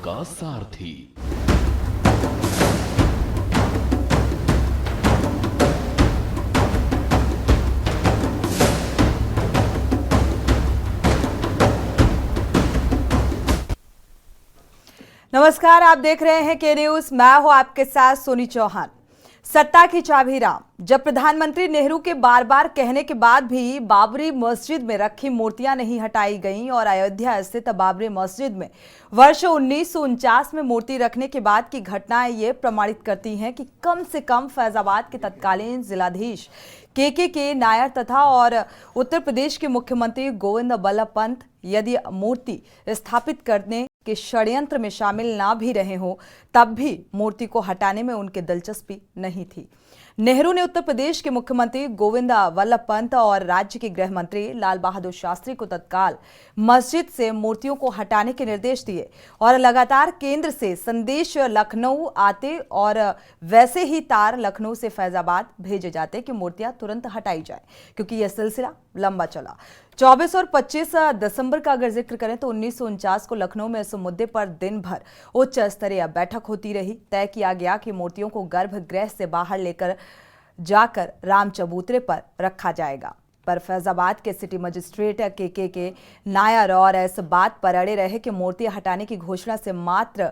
आपका सारथी। नमस्कार, आप देख रहे हैं के न्यूज। मैं हूं आपके साथ सोनी चौहान। सत्ता की चाबी राम। जब प्रधानमंत्री नेहरू के बार बार कहने के बाद भी बाबरी मस्जिद में रखी मूर्तियां नहीं हटाई गईं और अयोध्या स्थित बाबरी मस्जिद में वर्ष 1949 में मूर्ति रखने के बाद की घटनाएं ये प्रमाणित करती हैं कि कम से कम फैजाबाद के तत्कालीन जिलाधीश के नायर तथा और उत्तर प्रदेश के मुख्यमंत्री गोविंद बल्लभ पंत यदि मूर्ति स्थापित करने के षड्यंत्र में शामिल ना भी रहे हो, तब भी मूर्ति को हटाने में उनकी दिलचस्पी नहीं थी। नेहरू ने उत्तर प्रदेश के मुख्यमंत्री गोविंद बल्लभ पंत और राज्य के गृह मंत्री लाल बहादुर शास्त्री को तत्काल मस्जिद से मूर्तियों को हटाने के निर्देश दिए और लगातार केंद्र से संदेश लखनऊ आते और वैसे ही तार लखनऊ से फैजाबाद भेजे जाते कि मूर्तियां तुरंत हटाई जाए, क्योंकि यह सिलसिला लंबा चला। 24 और 25 दिसंबर का अगर जिक्र करें तो 1949 को लखनऊ में इस मुद्दे पर दिन भर उच्च स्तरीय बैठक होती रही। तय किया गया कि मूर्तियों को गर्भगृह से बाहर लेकर जाकर राम चबूतरे पर रखा जाएगा, पर फैजाबाद के सिटी मजिस्ट्रेट के नायर और इस बात पर अड़े रहे कि मूर्ति हटाने की घोषणा से मात्र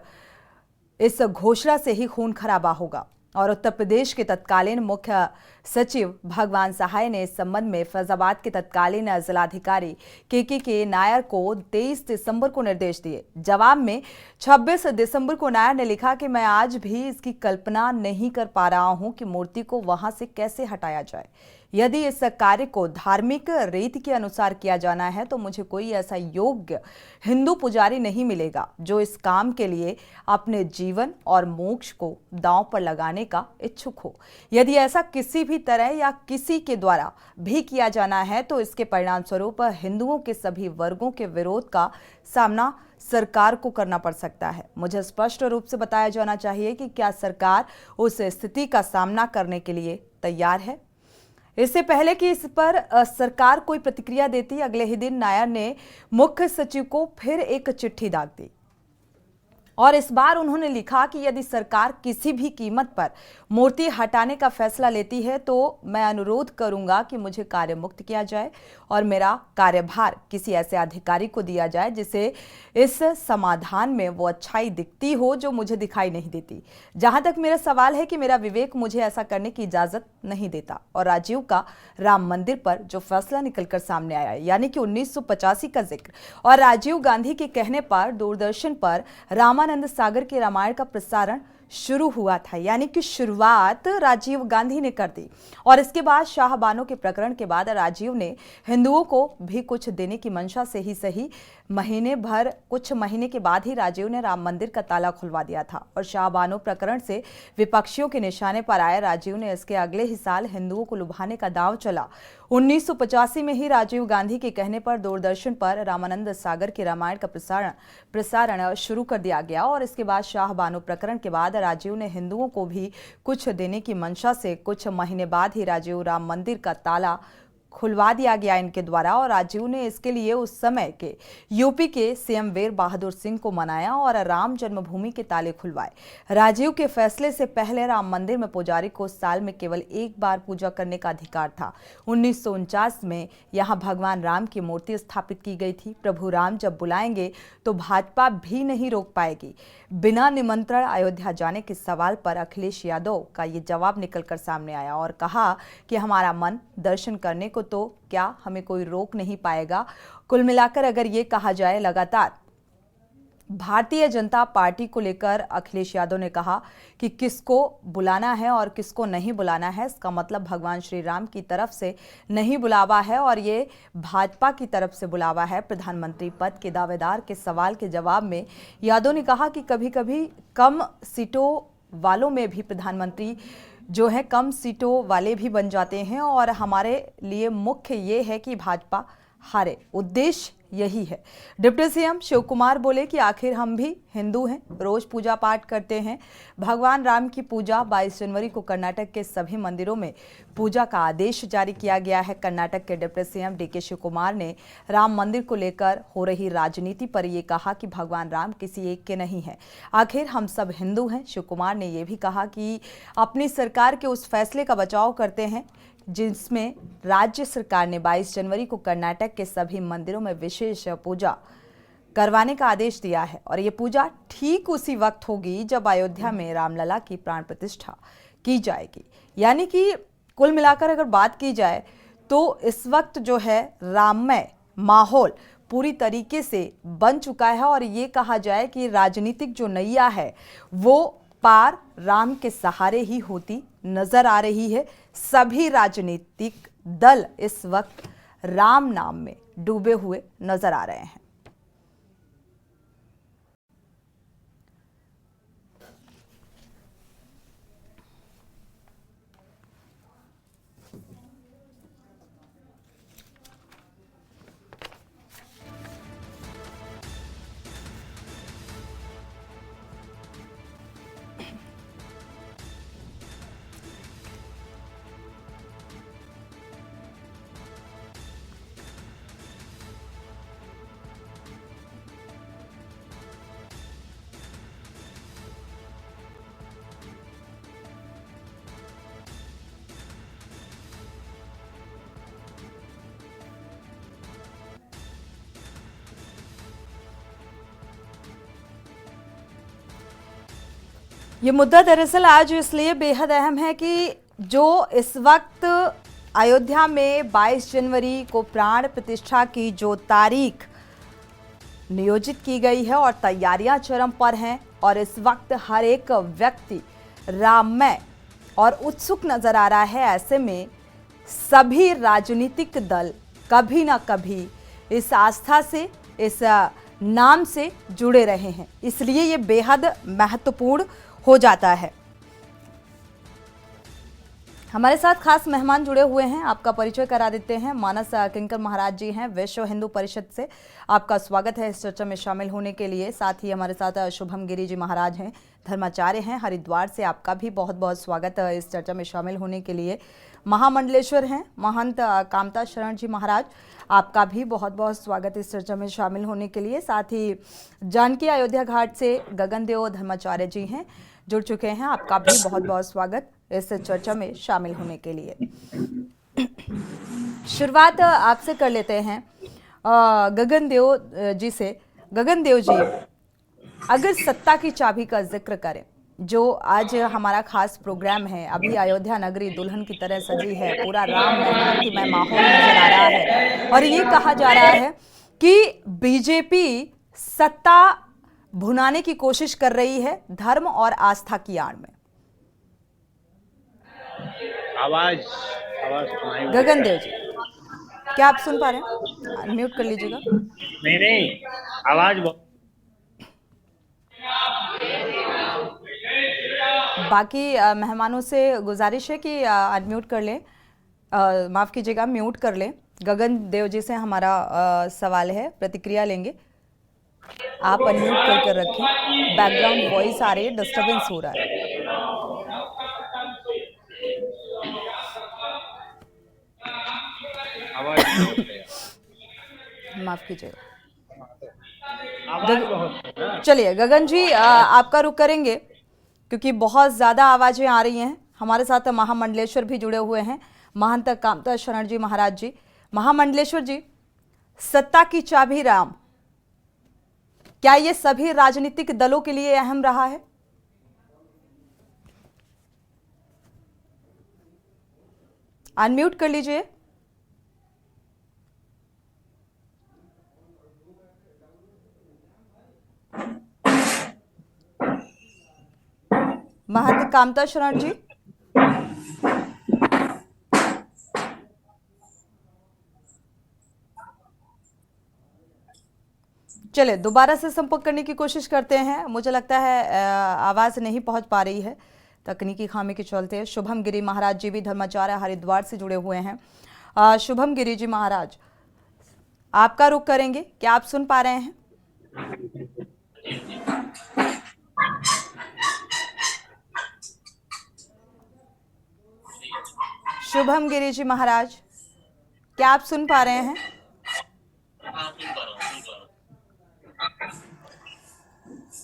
इस घोषणा से ही खून खराबा होगा। और उत्तर प्रदेश के तत्कालीन मुख्य सचिव भगवान सहाय ने इस संबंध में फैजाबाद के तत्कालीन जिलाधिकारी के नायर को 23 दिसंबर को निर्देश दिए। जवाब में 26 दिसंबर को नायर ने लिखा कि मैं आज भी इसकी कल्पना नहीं कर पा रहा हूं कि मूर्ति को वहां से कैसे हटाया जाए। यदि इस कार्य को धार्मिक रीति के अनुसार किया जाना है तो मुझे कोई ऐसा योग्य हिंदू पुजारी नहीं मिलेगा जो इस काम के लिए अपने जीवन और मोक्ष को दांव पर लगाने का इच्छुक हो। यदि ऐसा किसी भी तरह या किसी के द्वारा भी किया जाना है तो इसके परिणाम स्वरूप हिंदुओं के सभी वर्गों के विरोध का सामना सरकार को करना पड़ सकता है। मुझे स्पष्ट रूप से बताया जाना चाहिए कि क्या सरकार उस स्थिति का सामना करने के लिए तैयार है। इससे पहले कि इस पर सरकार कोई प्रतिक्रिया देती, अगले ही दिन नायर ने मुख्य सचिव को फिर एक चिट्ठी दाग दी और इस बार उन्होंने लिखा कि यदि सरकार किसी भी कीमत पर मूर्ति हटाने का फैसला लेती है तो मैं अनुरोध करूंगा कि मुझे कार्य मुक्त किया जाए और मेरा कार्यभार किसी ऐसे अधिकारी को दिया जाए जिसे इस समाधान में वो अच्छाई दिखती हो जो मुझे दिखाई नहीं देती। जहां तक मेरा सवाल है कि मेरा विवेक मुझे ऐसा करने की इजाजत नहीं देता। और राजीव का राम मंदिर पर जो फैसला निकलकर सामने आया, यानी कि 1985 का जिक्र और राजीव गांधी के कहने पर दूरदर्शन पर रामानंद सागर के रामायण का प्रसारण शुरू हुआ था, यानी कि शुरुआत राजीव गांधी ने कर दी। और इसके बाद शाहबानो के प्रकरण के बाद राजीव ने हिंदुओं को भी कुछ देने की मंशा से ही सही कुछ महीने के बाद ही राजीव ने राम मंदिर का ताला खुलवा दिया था। और शाहबानो प्रकरण से विपक्षियों के निशाने पर आए राजीव ने इसके अगले ही साल हिंदुओं को लुभाने का दांव चला। 1985 में ही राजीव गांधी के कहने पर दूरदर्शन पर रामानंद सागर के रामायण का प्रसारण शुरू कर दिया गया और इसके बाद शाहबानो प्रकरण के बाद राजीव ने हिंदुओं को भी कुछ देने की मंशा से कुछ महीने बाद ही राजीव राम मंदिर का ताला खुलवा दिया गया इनके द्वारा। और राजीव ने इसके लिए उस समय के यूपी के सीएम वीर बहादुर सिंह को मनाया और राम जन्मभूमि के ताले खुलवाए। राजीव के फैसले से पहले राम मंदिर में पुजारी को साल में केवल एक बार पूजा करने का अधिकार था। 1949 में यहां भगवान राम की मूर्ति स्थापित की गई थी। प्रभु राम जब बुलाएंगे तो भाजपा भी नहीं रोक पाएगी। बिना निमंत्रण अयोध्या जाने के सवाल पर अखिलेश यादव का ये जवाब निकलकर सामने आया और कहा कि हमारा मन दर्शन करने को तो क्या हमें कोई रोक नहीं पाएगा। कुल मिलाकर अगर ये कहा जाए, लगातार भारतीय जनता पार्टी को लेकर अखिलेश यादव ने कहा कि किसको बुलाना है और किसको नहीं बुलाना है, इसका मतलब भगवान श्री राम की तरफ से नहीं बुलावा है और ये भाजपा की तरफ से बुलावा है। प्रधानमंत्री पद के दावेदार के सवाल के जवाब में यादव ने कहा कि कभी कभी कम सीटों वालों में भी प्रधानमंत्री जो है कम सीटों वाले भी बन जाते हैं और हमारे लिए मुख्य ये है कि भाजपा हारे, उद्देश्य यही है। डिप्टी सीएम शिव कुमार बोले कि आखिर हम भी हिंदू हैं, रोज पूजा पाठ करते हैं। भगवान राम की पूजा 22 जनवरी को कर्नाटक के सभी मंदिरों में पूजा का आदेश जारी किया गया है। कर्नाटक के डिप्टी सीएम डीके शिव कुमार ने राम मंदिर को लेकर हो रही राजनीति पर यह कहा कि भगवान राम किसी एक के नहीं है, आखिर हम सब हिंदू हैं। शिव कुमार ने यह भी कहा कि अपनी सरकार के उस फैसले का बचाव करते हैं जिसमें राज्य सरकार ने 22 जनवरी को कर्नाटक के सभी मंदिरों में विशेष पूजा करवाने का आदेश दिया है और ये पूजा ठीक उसी वक्त होगी जब अयोध्या में रामलला की प्राण प्रतिष्ठा की जाएगी। यानी कि कुल मिलाकर अगर बात की जाए तो इस वक्त जो है राममय माहौल पूरी तरीके से बन चुका है और ये कहा जाए कि राजनीतिक जो नैया है वो पार राम के सहारे ही होती नजर आ रही है। सभी राजनीतिक दल इस वक्त राम नाम में डूबे हुए नजर आ रहे हैं। ये मुद्दा दरअसल आज इसलिए बेहद अहम है कि जो इस वक्त अयोध्या में 22 जनवरी को प्राण प्रतिष्ठा की जो तारीख नियोजित की गई है और तैयारियां चरम पर हैं और इस वक्त हर एक व्यक्ति राममय और उत्सुक नजर आ रहा है। ऐसे में सभी राजनीतिक दल कभी ना कभी इस आस्था से, इस नाम से जुड़े रहे हैं, इसलिए ये बेहद महत्वपूर्ण हो जाता है। हमारे साथ खास मेहमान जुड़े हुए हैं, आपका परिचय करा देते हैं। मानस किंकर महाराज जी हैं विश्व हिंदू परिषद से, आपका स्वागत है इस चर्चा में शामिल होने के लिए। साथ ही हमारे साथ शुभम गिरी जी महाराज हैं, धर्माचार्य हैं हरिद्वार से, आपका भी बहुत बहुत स्वागत है इस चर्चा में शामिल होने के लिए। महामंडलेश्वर हैं महंत कामता शरण जी महाराज, आपका भी बहुत बहुत स्वागत इस चर्चा में शामिल होने के लिए। साथ ही जानकी अयोध्या घाट से गगनदेव धर्माचार्य जी हैं, जुड़ चुके हैं, आपका भी बहुत बहुत स्वागत इस चर्चा में शामिल होने के लिए। शुरुआत आपसे कर लेते हैं गगनदेव जी से। गगनदेव जी, अगर सत्ता की चाबी का जिक्र करें, जो आज हमारा खास प्रोग्राम है, अभी अयोध्या नगरी दुल्हन की तरह सजी है, पूरा राममय माहौल नजर आ रहा है और ये कहा जा रहा है कि बीजेपी सत्ता भुनाने की कोशिश कर रही है धर्म और आस्था की आड़ में। आवाज गगनदेव जी, क्या आप सुन पा रहे हैं? अनम्यूट कर लीजिएगा। नहीं, आवाज बाकी मेहमानों से गुजारिश है कि अनम्यूट कर लें, माफ कीजिएगा, म्यूट कर लें। गगनदेव जी से हमारा सवाल है, प्रतिक्रिया लेंगे। आप अनम्यूट करके रखें, बैकग्राउंड वॉइस आ रही है, डिस्टर्बेंस हो रहा है। माफ कीजिएगा। चलिए गगन जी, आपका रुख करेंगे क्योंकि बहुत ज्यादा आवाजें आ रही हैं। हमारे साथ महामंडलेश्वर भी जुड़े हुए हैं, महंत कामता शरण जी महाराज जी। महामंडलेश्वर जी, सत्ता की चाबी राम, क्या ये सभी राजनीतिक दलों के लिए अहम रहा है? अनम्यूट कर लीजिए। महंत कामता शरण जी, चलिए दोबारा से संपर्क करने की कोशिश करते हैं। मुझे लगता है आवाज नहीं पहुंच पा रही है तकनीकी खामी के चलते। शुभम गिरी महाराज जी भी धर्माचार्य हरिद्वार से जुड़े हुए हैं। शुभम गिरी जी महाराज, आपका रुख करेंगे। क्या आप सुन पा रहे हैं? शुभम गिरी जी महाराज, क्या आप सुन पा रहे हैं?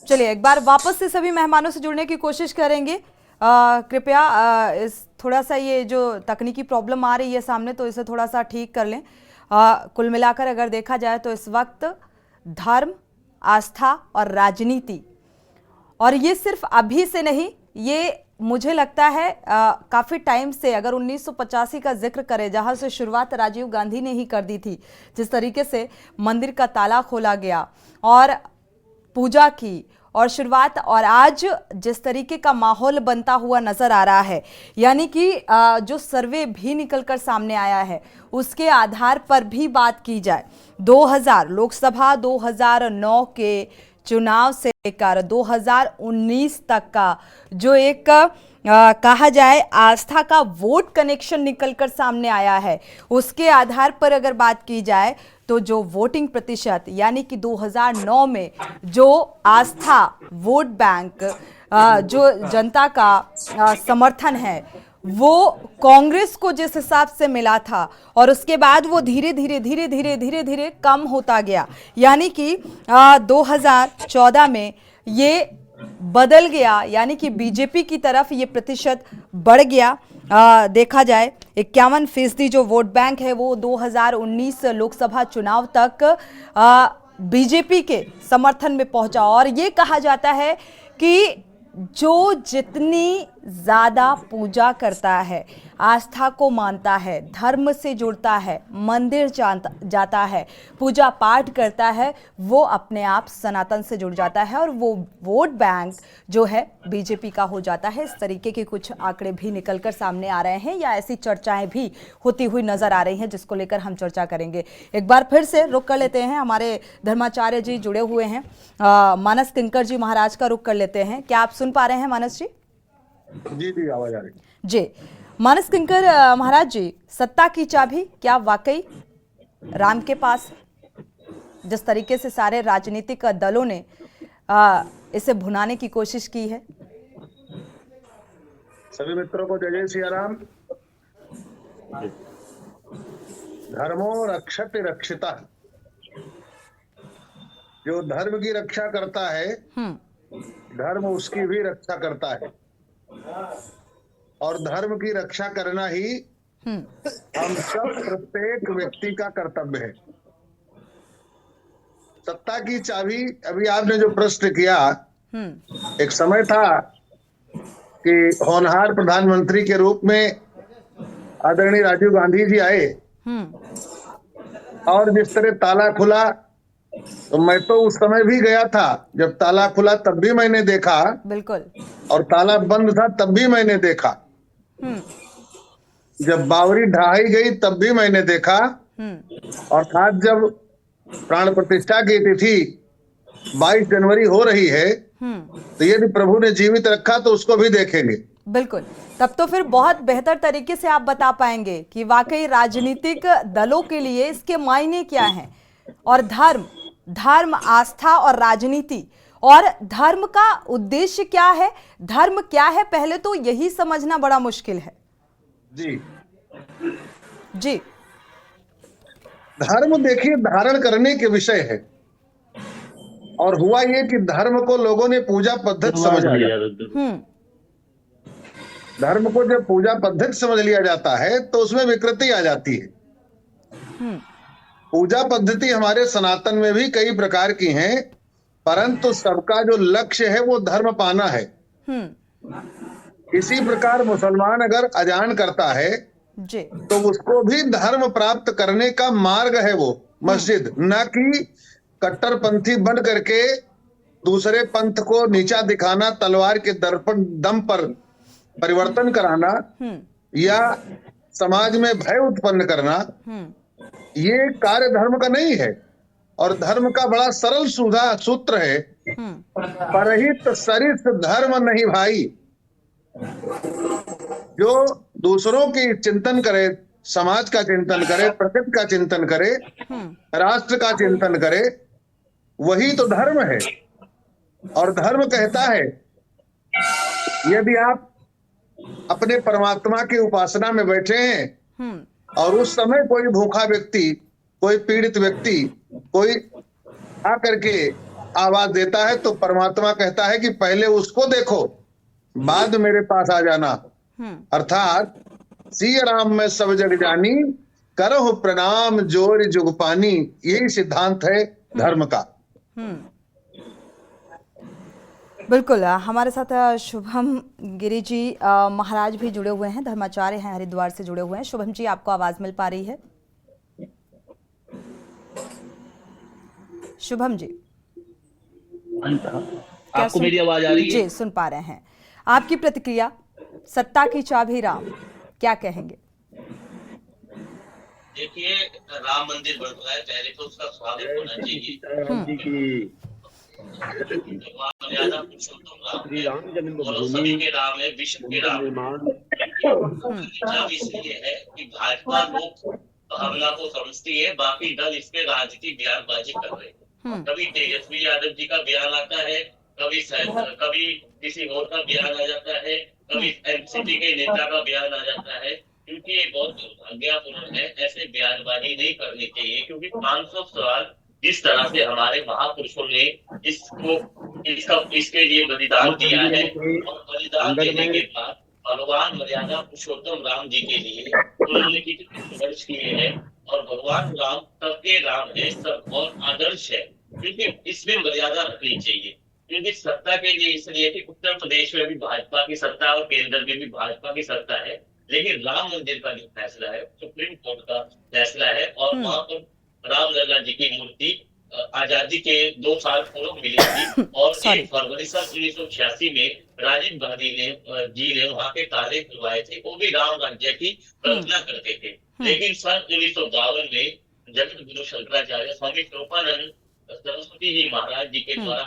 चलिए एक बार वापस से सभी मेहमानों से जुड़ने की कोशिश करेंगे। कृपया इस थोड़ा सा ये जो तकनीकी प्रॉब्लम आ रही है सामने, तो इसे थोड़ा सा ठीक कर लें। कुल मिलाकर अगर देखा जाए तो इस वक्त धर्म, आस्था और राजनीति, और ये सिर्फ अभी से नहीं, ये मुझे लगता है काफ़ी टाइम से, अगर 1985 का जिक्र करें जहां से शुरुआत राजीव गांधी ने ही कर दी थी, जिस तरीके से मंदिर का ताला खोला गया और पूजा की और शुरुआत, और आज जिस तरीके का माहौल बनता हुआ नजर आ रहा है, यानी कि जो सर्वे भी निकलकर सामने आया है उसके आधार पर भी बात की जाए, 2000 लोकसभा 2009 के चुनाव से लेकर 2019 तक का जो एक कहा जाए आस्था का वोट कनेक्शन निकलकर सामने आया है, उसके आधार पर अगर बात की जाए तो जो वोटिंग प्रतिशत, यानी कि 2009 में जो आस्था वोट बैंक, जो जनता का समर्थन है, वो कांग्रेस को जिस हिसाब से मिला था और उसके बाद वो धीरे धीरे कम होता गया, यानी कि 2014 में ये बदल गया, यानी कि बीजेपी की तरफ ये प्रतिशत बढ़ गया। देखा जाए 51% जो वोट बैंक है वो 2019 लोकसभा चुनाव तक बीजेपी के समर्थन में पहुंचा, और ये कहा जाता है कि जो जितनी ज्यादा पूजा करता है, आस्था को मानता है, धर्म से जुड़ता है, मंदिर जाता है, पूजा पाठ करता है, वो अपने आप सनातन से जुड़ जाता है और वो वोट बैंक जो है बीजेपी का हो जाता है। इस तरीके के कुछ आंकड़े भी निकलकर सामने आ रहे हैं या ऐसी चर्चाएं भी होती हुई नजर आ रही हैं, जिसको लेकर हम चर्चा करेंगे। एक बार फिर से रुख कर लेते हैं, हमारे धर्माचार्य जी जुड़े हुए हैं, मानस किंकर जी महाराज का रुख कर लेते हैं। क्या आप सुन पा रहे हैं मानस जी? जी आवाज आ रही जी। मानस किंकर महाराज जी, सत्ता की चाबी क्या वाकई राम के पास है? जिस तरीके से सारे राजनीतिक दलों ने इसे भुनाने की कोशिश की है। सभी मित्रों को जय जय सिया राम। धर्मो रक्षति रक्षिता, जो धर्म की रक्षा करता है धर्म उसकी भी रक्षा करता है, और धर्म की रक्षा करना ही हम सब प्रत्येक व्यक्ति का कर्तव्य है। सत्ता की चाबी, अभी आपने जो प्रश्न किया, एक समय था कि होनहार प्रधानमंत्री के रूप में आदरणीय राजीव गांधी जी आए और जिस तरह ताला खुला, तो मैं तो उस समय भी गया था, जब ताला खुला तब भी मैंने देखा, बिल्कुल, और ताला बंद था तब भी मैंने देखा, जब बावरी ढाई गई तब भी मैंने देखा, और आज जब प्राण प्रतिष्ठा की तिथि 22 जनवरी हो रही है, तो यदि प्रभु ने जीवित रखा तो उसको भी देखेंगे। बिल्कुल, तब तो फिर बहुत बेहतर तरीके से आप बता पाएंगे कि वाकई राजनीतिक दलों के लिए इसके मायने क्या हैं, और धर्म, आस्था और राजनीति, और धर्म का उद्देश्य क्या है, धर्म क्या है, पहले तो यही समझना बड़ा मुश्किल है। जी, धर्म देखिए धारण करने के विषय है, और हुआ ये कि धर्म को लोगों ने पूजा पद्धति समझ लिया। धर्म को जब पूजा पद्धति समझ लिया जाता है तो उसमें विकृति आ जाती है। पूजा पद्धति हमारे सनातन में भी कई प्रकार की हैं, परंतु सबका जो लक्ष्य है वो धर्म पाना है। इसी प्रकार मुसलमान अगर अजान करता है तो उसको भी धर्म प्राप्त करने का मार्ग है वो मस्जिद, न कि कट्टरपंथी बन करके दूसरे पंथ को नीचा दिखाना, तलवार के दम पर परिवर्तन कराना या समाज में भय उत्पन्न करना, ये कार्य धर्म का नहीं है। और धर्म का बड़ा सरल सूत्र है, परहित सरिस धर्म नहीं भाई। जो दूसरों की चिंतन करे, समाज का चिंतन करे, प्रकृति का चिंतन करे, राष्ट्र का चिंतन करे, वही तो धर्म है। और धर्म कहता है यदि आप अपने परमात्मा की उपासना में बैठे हैं और उस समय कोई भूखा व्यक्ति, कोई पीड़ित व्यक्ति, कोई आकर के आवाज देता है, तो परमात्मा कहता है कि पहले उसको देखो, बाद मेरे पास आ जाना। अर्थात सिय राम में सब जग जानी, करहु प्रणाम जोर जुग पानी। यही सिद्धांत है धर्म का। बिल्कुल, हमारे साथ शुभम गिरी जी महाराज भी जुड़े हुए हैं, धर्माचार्य हैं, हरिद्वार से जुड़े हुए हैं। शुभम जी, आपको आवाज मिल पा रही है? शुभम जी, आपको मेरी आवाज आ रही है? जी, सुन पा रहे हैं। आपकी प्रतिक्रिया, सत्ता की चाबी राम, क्या कहेंगे? देखिए, राम मंदिर बन रहा है, पहले तो उसका स्वागत होना चाहिए। मर्यादा पुरुषोत्तम राम और सभी के राम है, विश्व के राम। इसलिए है कि भाजपा लोग भावना को समझती है, बाकी दल इस पे राजनीतिक बयानबाजी कर रहे हैं। कभी तेजस्वी यादव जी का बयान आता है, कभी किसी और का बयान आ जाता है, कभी एनसीपी के नेता का बयान आ जाता है। क्योंकि ये बहुत दुर्भाग्यपूर्ण है, ऐसे बयानबाजी नहीं करनी चाहिए। क्योंकि 500 साल जिस तरह से हमारे महापुरुषों ने इसके लिए बलिदान दिया है, और बलिदान देने के बाद भगवान मर्यादा पुरुषोत्तम राम जी के लिए उन्होंने कितने संघर्ष किए हैं। और भगवान राम सबके राम है, सब और आदर्श है। क्योंकि इसमें मर्यादा रखनी चाहिए। क्योंकि सत्ता के लिए इसलिए कि उत्तर प्रदेश में भी भाजपा की सत्ता है और केंद्र में भी भाजपा की सत्ता है, लेकिन राम मंदिर का जो फैसला है सुप्रीम कोर्ट का फैसला है। और वहां पर रामलला जी की मूर्ति आजादी के 2 साल पूर्व मिली थी, और 1 फरवरी सन 1986 में राजीव गांधी जी ने वहां के ताले खुलवाए थे। वो भी राम राज्य की कल्पना करते थे। लेकिन सन 1952 में जगत गुरु शंकराचार्य स्वामी कृपानंद सरस्वती जी महाराज जी के द्वारा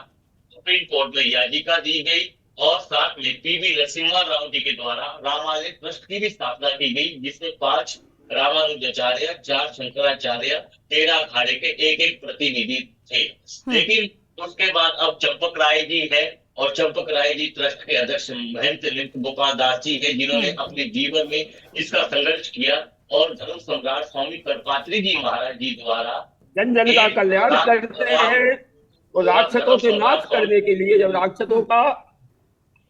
सुप्रीम कोर्ट में याचिका दी गई, और साथ में पीवी नरसिम्हा राव जी के द्वारा रामालय ट्रस्ट की भी स्थापना की गई, जिसमें 5 रामानुजाचार्य, 4 शंकराचार्य, 13 अखाड़े के एक प्रतिनिधि थे। लेकिन उसके बाद अब चंपक राय जी है, और चंपक राय जी ट्रस्ट के अध्यक्ष महंत गोपाल दास जी है, जिन्होंने अपने जीवन में इसका संघर्ष किया। और धर्म सम्राट स्वामी करपात्री जी महाराज जी द्वारा जन जन का कल्याण करते हैं, और राक्षसों से नाश करने के लिए जब राक्षसों का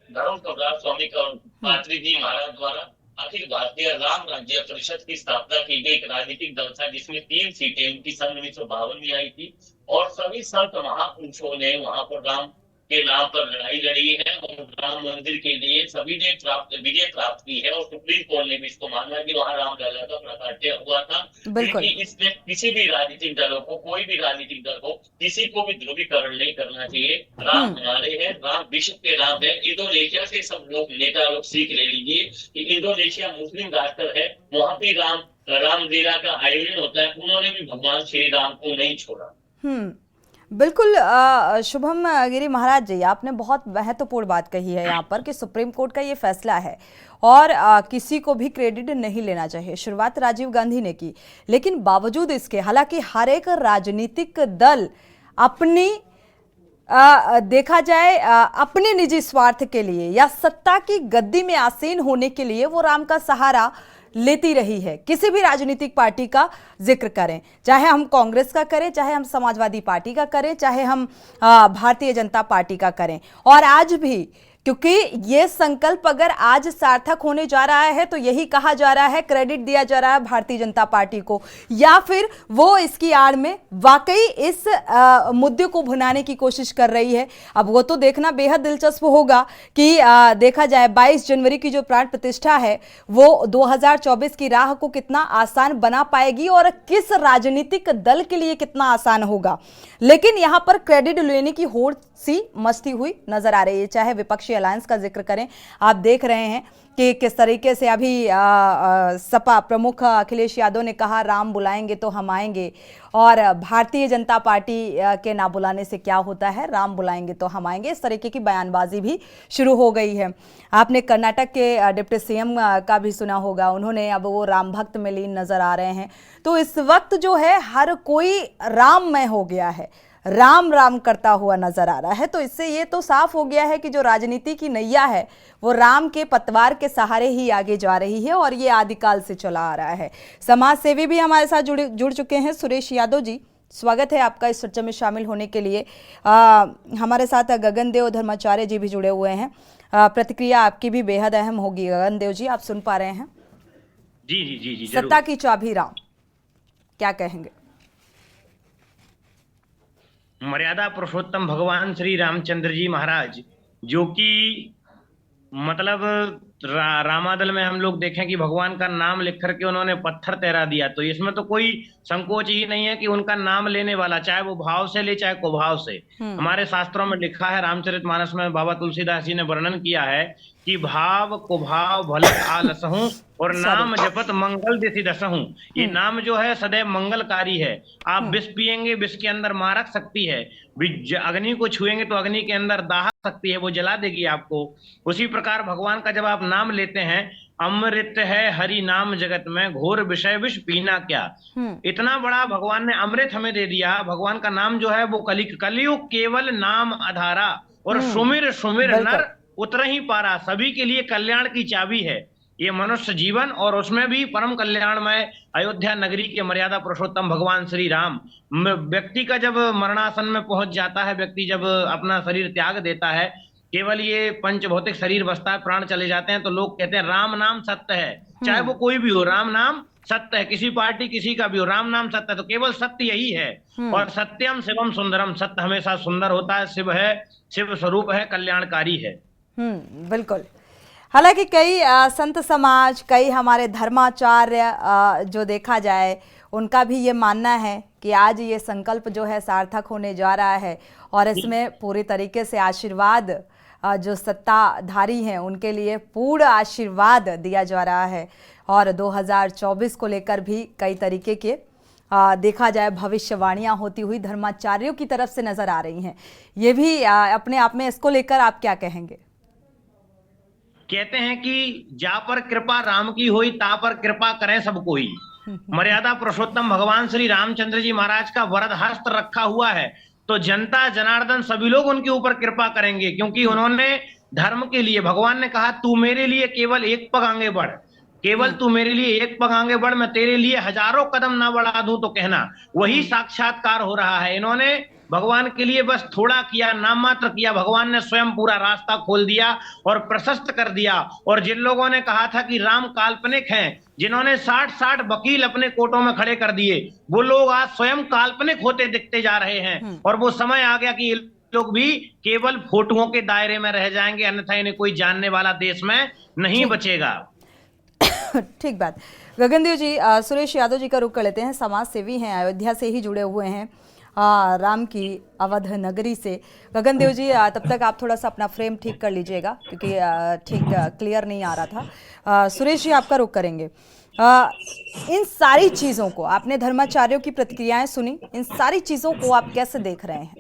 धर्म सम्राट स्वामी करपात्री जी महाराज द्वारा अखिल भारतीय राम राज्य परिषद की स्थापना की गई। एक राजनीतिक दल था जिसमें 3 सीटें उनकी सन 1952 में आई थी, और सभी संत महापुरुषों ने वहां पर राम के नाम पर लड़ाई लड़ी है, और राम मंदिर के लिए सभी ने विजय प्राप्त की है। और सुप्रीम कोर्ट ने भी इसको माना कि वहां रामलला का प्राकट्य हुआ था। क्योंकि इसमें किसी भी राजनीतिक दलों को, कोई भी राजनीतिक दल को, किसी को भी ध्रुवीकरण नहीं करना चाहिए। राम हमारे हैं, राम विश्व के राम है। इंडोनेशिया से सब लोग नेता लोग सीख ले लीजिए कि इंडोनेशिया मुस्लिम राष्ट्र है, वहां भी रामलीला का आयोजन होता है। उन्होंने भी भगवान श्री राम को नहीं छोड़ा। बिल्कुल, शुभम गिरी महाराज जी, आपने बहुत महत्वपूर्ण बात कही है यहाँ पर कि सुप्रीम कोर्ट का ये फैसला है, और किसी को भी क्रेडिट नहीं लेना चाहिए। शुरुआत राजीव गांधी ने की, लेकिन बावजूद इसके, हालांकि हर एक राजनीतिक दल अपनी देखा जाए अपने निजी स्वार्थ के लिए या सत्ता की गद्दी में आसीन होने के लिए वो राम का सहारा लेती रही है। किसी भी राजनीतिक पार्टी का जिक्र करें, चाहे हम कांग्रेस का करें, चाहे हम समाजवादी पार्टी का करें, चाहे हम भारतीय जनता पार्टी का करें, और आज भी, क्योंकि ये संकल्प अगर आज सार्थक होने जा रहा है तो यही कहा जा रहा है, क्रेडिट दिया जा रहा है भारतीय जनता पार्टी को, या फिर वो इसकी आड़ में वाकई इस मुद्दे को भुनाने की कोशिश कर रही है। अब वो तो देखना बेहद दिलचस्प होगा कि देखा जाए 22 जनवरी की जो प्राण प्रतिष्ठा है वो 2024 की राह को कितना आसान बना पाएगी और किस राजनीतिक दल के लिए कितना आसान होगा। लेकिन यहाँ पर क्रेडिट लेने की होड़ सी मचती हुई नजर आ रही है, चाहे विपक्षी अलायंस का जिक्र करें, आप देख रहे हैं कि किस तरीके से अभी सपा प्रमुख अखिलेश यादव ने कहा राम बुलाएंगे तो हम आएंगे, और भारतीय जनता पार्टी के ना बुलाने से क्या होता है, राम बुलाएंगे तो हम आएंगे, इस तरीके की बयानबाजी भी शुरू हो गई है। आपने कर्नाटक के डिप्टी सीएम का भी सुना होगा, उन्होंने अब वो राम भक्त में लीन नजर आ रहे हैं। तो इस वक्त जो है हर कोई राममय हो गया है, राम राम करता हुआ नजर आ रहा है। तो इससे ये तो साफ हो गया है कि जो राजनीति की नैया है वो राम के पतवार के सहारे ही आगे जा रही है, और ये आदिकाल से चला आ रहा है। समाज सेवी भी हमारे साथ जुड़ चुके हैं। सुरेश यादव जी, स्वागत है आपका इस चर्चा में शामिल होने के लिए। हमारे साथ गगनदेव धर्माचार्य जी भी जुड़े हुए हैं। प्रतिक्रिया आपकी भी बेहद अहम होगी। गगनदेव जी, आप सुन पा रहे हैं? जी जी जी जी, सत्ता की चाबी राम, क्या कहेंगे? मर्यादा पुरुषोत्तम भगवान श्री रामचंद्र जी महाराज, जो कि मतलब रामादल में हम लोग देखें कि भगवान का नाम लिख करके उन्होंने पत्थर तैरा दिया, तो इसमें तो कोई संकोच ही नहीं है कि उनका नाम लेने वाला, चाहे वो भाव से ले चाहे कुभाव से। हमारे शास्त्रों में लिखा है, रामचरितमानस में बाबा तुलसीदास जी ने वर्णन किया है कि भाव कुभाव भलत आलसहूं और नाम जपत मंगल दिशि दसहूं। ये नाम जो है सदैव मंगलकारी है। आप विष पिएंगे, विष के अंदर मारक शक्ति है। अग्नि को छुएंगे तो अग्नि के अंदर दाहक शक्ति है, वो जला देगी आपको। उसी प्रकार भगवान का जब आप नाम लेते हैं, अमृत है हरि नाम जगत में, घोर विषय विष पीना क्या। इतना बड़ा भगवान ने अमृत हमें दे दिया। भगवान का नाम जो है वो कलियुग केवल नाम आधारा, और सुमिर सुमिर नर उतर ही पारा, सभी के लिए कल्याण की चाबी है ये मनुष्य जीवन, और उसमें भी परम कल्याणमय अयोध्या नगरी के मर्यादा पुरुषोत्तम भगवान श्री राम। व्यक्ति का जब मरणासन में पहुंच जाता है, व्यक्ति जब अपना शरीर त्याग देता है, केवल ये पंच भौतिक शरीर बचता है, प्राण चले जाते हैं, तो लोग कहते हैं राम नाम सत्य है। चाहे वो कोई भी हो, राम नाम सत्य है, किसी पार्टी किसी का भी हो, राम नाम सत्य है। तो केवल सत्य यही है, और सत्यम शिवम सुंदरम, सत्य हमेशा सुंदर होता है, शिव है, शिव स्वरूप है, कल्याणकारी है। बिल्कुल। हालांकि कई संत समाज, कई हमारे धर्माचार्य जो देखा जाए, उनका भी ये मानना है कि आज ये संकल्प जो है सार्थक होने जा रहा है, और इसमें पूरी तरीके से आशीर्वाद जो सत्ताधारी हैं उनके लिए पूर्ण आशीर्वाद दिया जा रहा है। और 2024 को लेकर भी कई तरीके के देखा जाए भविष्यवाणियां होती हुई धर्माचार्यों की तरफ से नजर आ रही हैं। ये भी अपने आप में, इसको लेकर आप क्या कहेंगे? कहते हैं कि जा पर कृपा राम की होई, ता पर कृपा करें सब कोई। मर्यादा पुरुषोत्तम भगवान श्री रामचंद्र जी महाराज का वरद हस्त रखा हुआ है, तो जनता जनार्दन सभी लोग उनके ऊपर कृपा करेंगे, क्योंकि उन्होंने धर्म के लिए, भगवान ने कहा तू मेरे लिए केवल एक पग आगे बढ़, केवल तू मेरे लिए एक पग आगे बढ़, मैं तेरे लिए हजारों कदम ना बढ़ा दूं तो कहना। वही साक्षात्कार हो रहा है। इन्होंने भगवान के लिए बस थोड़ा किया, नाम मात्र किया, भगवान ने स्वयं पूरा रास्ता खोल दिया और प्रशस्त कर दिया। और जिन लोगों ने कहा था कि राम काल्पनिक हैं, जिन्होंने 60 वकील अपने कोर्टों में खड़े कर दिए, वो लोग आज स्वयं काल्पनिक होते दिखते जा रहे हैं। और वो समय आ गया कि लोग भी केवल फोटोओं के दायरे में रह जाएंगे, अन्यथा इन्हें कोई जानने वाला देश में नहीं बचेगा। ठीक बात। गगनदेव जी, सुरेश यादव जी का रुख कर लेते हैं। समाज सेवी हैं, अयोध्या से ही जुड़े हुए हैं, राम की अवध नगरी से। गगनदेव जी, तब तक आप थोड़ा सा अपना फ्रेम ठीक कर लीजिएगा, क्योंकि ठीक क्लियर नहीं आ रहा था। सुरेश जी, आपका रुख करेंगे। इन सारी चीज़ों को, आपने धर्माचार्यों की प्रतिक्रियाएं सुनी, इन सारी चीज़ों को आप कैसे देख रहे हैं?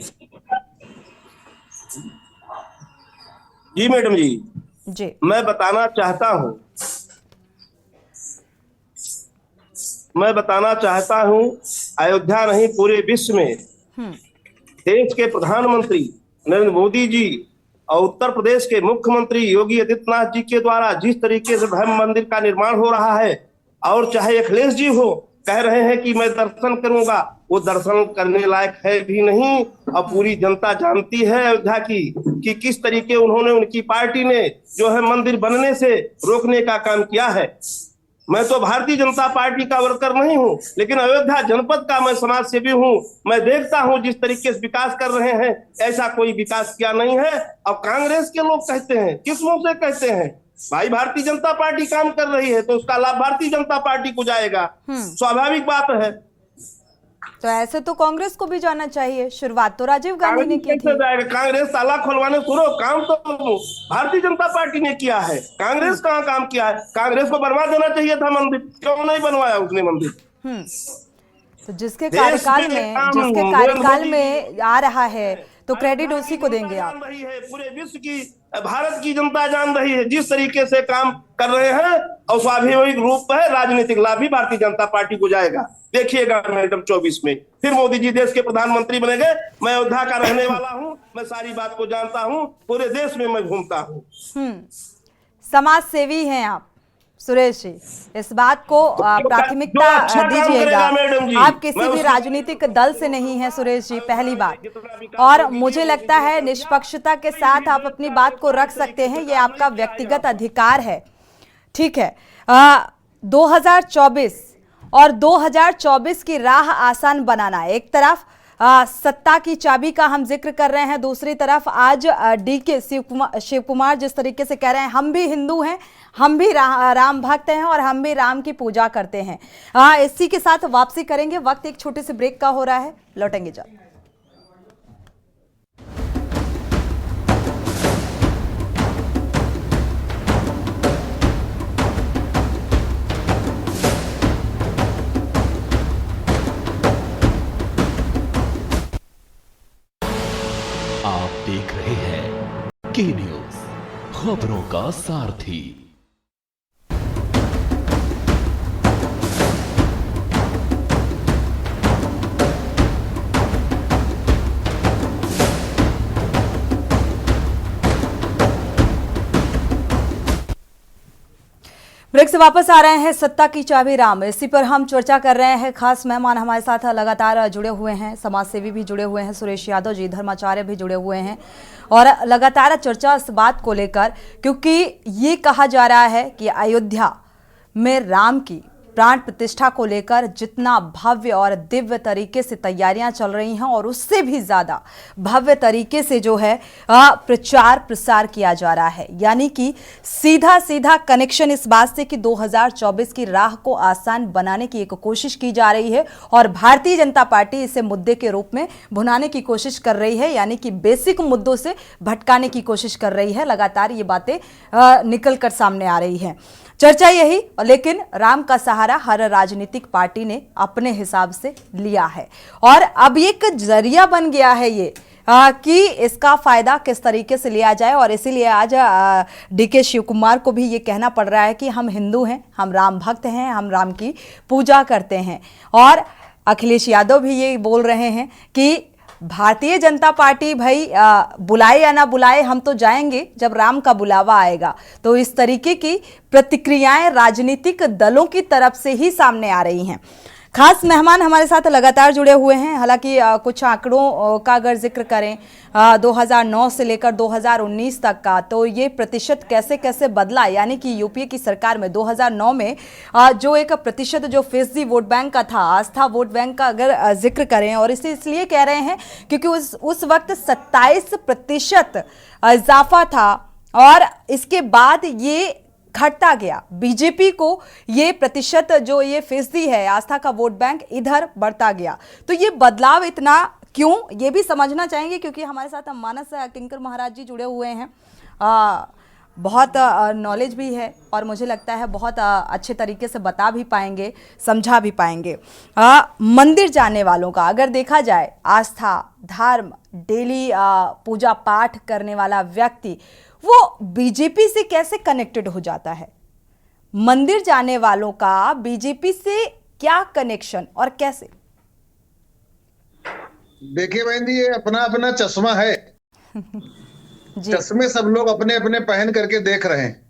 जी मैडम जी, मैं बताना चाहता हूं, अयोध्या नहीं पूरे विश्व में देश के प्रधानमंत्री नरेंद्र मोदी जी और उत्तर प्रदेश के मुख्यमंत्री योगी आदित्यनाथ जी के द्वारा जिस तरीके से भव्य मंदिर का निर्माण हो रहा है, और चाहे अखिलेश जी हो कह रहे हैं कि मैं दर्शन करूंगा, वो दर्शन करने लायक है भी नहीं। और पूरी जनता जानती है अयोध्या की कि किस तरीके उन्होंने, उनकी पार्टी ने जो है मंदिर बनने से रोकने का काम किया है। मैं तो भारतीय जनता पार्टी का वर्कर नहीं हूं, लेकिन अयोध्या जनपद का मैं समाज सेवी हूं। मैं देखता हूं जिस तरीके से विकास कर रहे हैं, ऐसा कोई विकास किया नहीं है। अब कांग्रेस के लोग कहते हैं, किस मुंह से कहते हैं? भाई भारतीय जनता पार्टी काम कर रही है तो उसका लाभ भारतीय जनता पार्टी को जाएगा, स्वाभाविक बात है। तो ऐसे तो कांग्रेस को भी जाना चाहिए, शुरुआत तो राजीव गांधी ने की थी। कांग्रेस ताला खुलवाने सुनो, काम तो भारतीय जनता पार्टी ने किया है, कांग्रेस कहाँ काम किया है? कांग्रेस को बनवा देना चाहिए था मंदिर, क्यों नहीं बनवाया उसने मंदिर? तो जिसके कार्यकाल में आ रहा है तो क्रेडिट उसी को देंगे आप। रही है पूरे विश्व की, भारत की जनता जान रही है जिस तरीके से काम कर रहे हैं, और स्वाभाविक रूप है राजनीतिक लाभ भी भारतीय जनता पार्टी को जाएगा। देखिएगा मैडम 24 में फिर मोदी जी देश के प्रधानमंत्री बनेंगे। मैं अयोध्या का रहने वाला हूं, मैं सारी बात को जानता हूं, पूरे देश में मैं घूमता हूं। समाज सेवी हैं आप सुरेश जी, इस बात को प्राथमिकता दीजिएगा। आप किसी भी राजनीतिक दल से नहीं है सुरेश जी, पहली बात, और मुझे लगता है निष्पक्षता के साथ आप अपनी बात को रख सकते हैं, ये आपका व्यक्तिगत अधिकार है, ठीक है। 2024 और 2024 की राह आसान बनाना, एक तरफ सत्ता की चाबी का हम जिक्र कर रहे हैं, दूसरी तरफ आज डीके शिव कुमार जिस तरीके से कह रहे हैं हम भी हिंदू हैं, हम भी राम भक्त हैं और हम भी राम की पूजा करते हैं। इसी के साथ वापसी करेंगे, वक्त एक छोटे से ब्रेक का हो रहा है, लौटेंगे जल्द। आप देख रहे हैं के न्यूज, खबरों का सारथी। ब्रेक से वापस आ रहे हैं, सत्ता की चाबी राम, इसी पर हम चर्चा कर रहे हैं। खास मेहमान हमारे साथ लगातार जुड़े हुए हैं, समाज सेवी भी जुड़े हुए हैं, सुरेश यादव जी, धर्माचार्य भी जुड़े हुए हैं, और लगातार चर्चा इस बात को लेकर, क्योंकि ये कहा जा रहा है कि अयोध्या में राम की प्राण प्रतिष्ठा को लेकर जितना भव्य और दिव्य तरीके से तैयारियां चल रही हैं, और उससे भी ज्यादा भव्य तरीके से जो है प्रचार प्रसार किया जा रहा है, यानी कि सीधा सीधा कनेक्शन इस बात से कि 2024 की राह को आसान बनाने की एक कोशिश की जा रही है, और भारतीय जनता पार्टी इसे मुद्दे के रूप में भुनाने की कोशिश कर रही है, यानी कि बेसिक मुद्दों से भटकाने की कोशिश कर रही है। लगातार ये बातें निकल कर सामने आ रही हैं, चर्चा यही, लेकिन राम का सहारा हर राजनीतिक पार्टी ने अपने हिसाब से लिया है, और अब एक जरिया बन गया है ये कि इसका फायदा किस तरीके से लिया जाए। और इसीलिए आज डीके शिव कुमार को भी ये कहना पड़ रहा है कि हम हिंदू हैं, हम राम भक्त हैं, हम राम की पूजा करते हैं, और अखिलेश यादव भी ये बोल रहे हैं कि भारतीय जनता पार्टी भाई बुलाए या ना बुलाए, हम तो जाएंगे जब राम का बुलावा आएगा। तो इस तरीके की प्रतिक्रियाएं राजनीतिक दलों की तरफ से ही सामने आ रही हैं। खास मेहमान हमारे साथ लगातार जुड़े हुए हैं, हालांकि कुछ आंकड़ों का अगर जिक्र करें 2009 से लेकर 2019 तक का, तो ये प्रतिशत कैसे कैसे बदला, यानी कि यूपीए की सरकार में 2009 में जो एक प्रतिशत जो फीसदी वोट बैंक का था, आस्था वोट बैंक का अगर जिक्र करें, और इसे इसलिए कह रहे हैं क्योंकि उस वक्त 27% इजाफा था, और इसके बाद ये घटता गया। बीजेपी को ये प्रतिशत जो ये फीसदी है आस्था का वोट बैंक इधर बढ़ता गया। तो ये बदलाव इतना क्यों, ये भी समझना चाहेंगे, क्योंकि हमारे साथ हम मानस किंकर महाराज जी जुड़े हुए हैं, बहुत नॉलेज भी है, और मुझे लगता है बहुत अच्छे तरीके से बता भी पाएंगे, समझा भी पाएंगे। मंदिर जाने वालों का अगर देखा जाए, आस्था, धर्म, डेली पूजा पाठ करने वाला व्यक्ति वो बीजेपी से कैसे कनेक्टेड हो जाता है? मंदिर जाने वालों का बीजेपी से क्या कनेक्शन और कैसे? देखिए बहन जी, ये अपना अपना चश्मा है। चश्मे सब लोग अपने अपने पहन करके देख रहे हैं।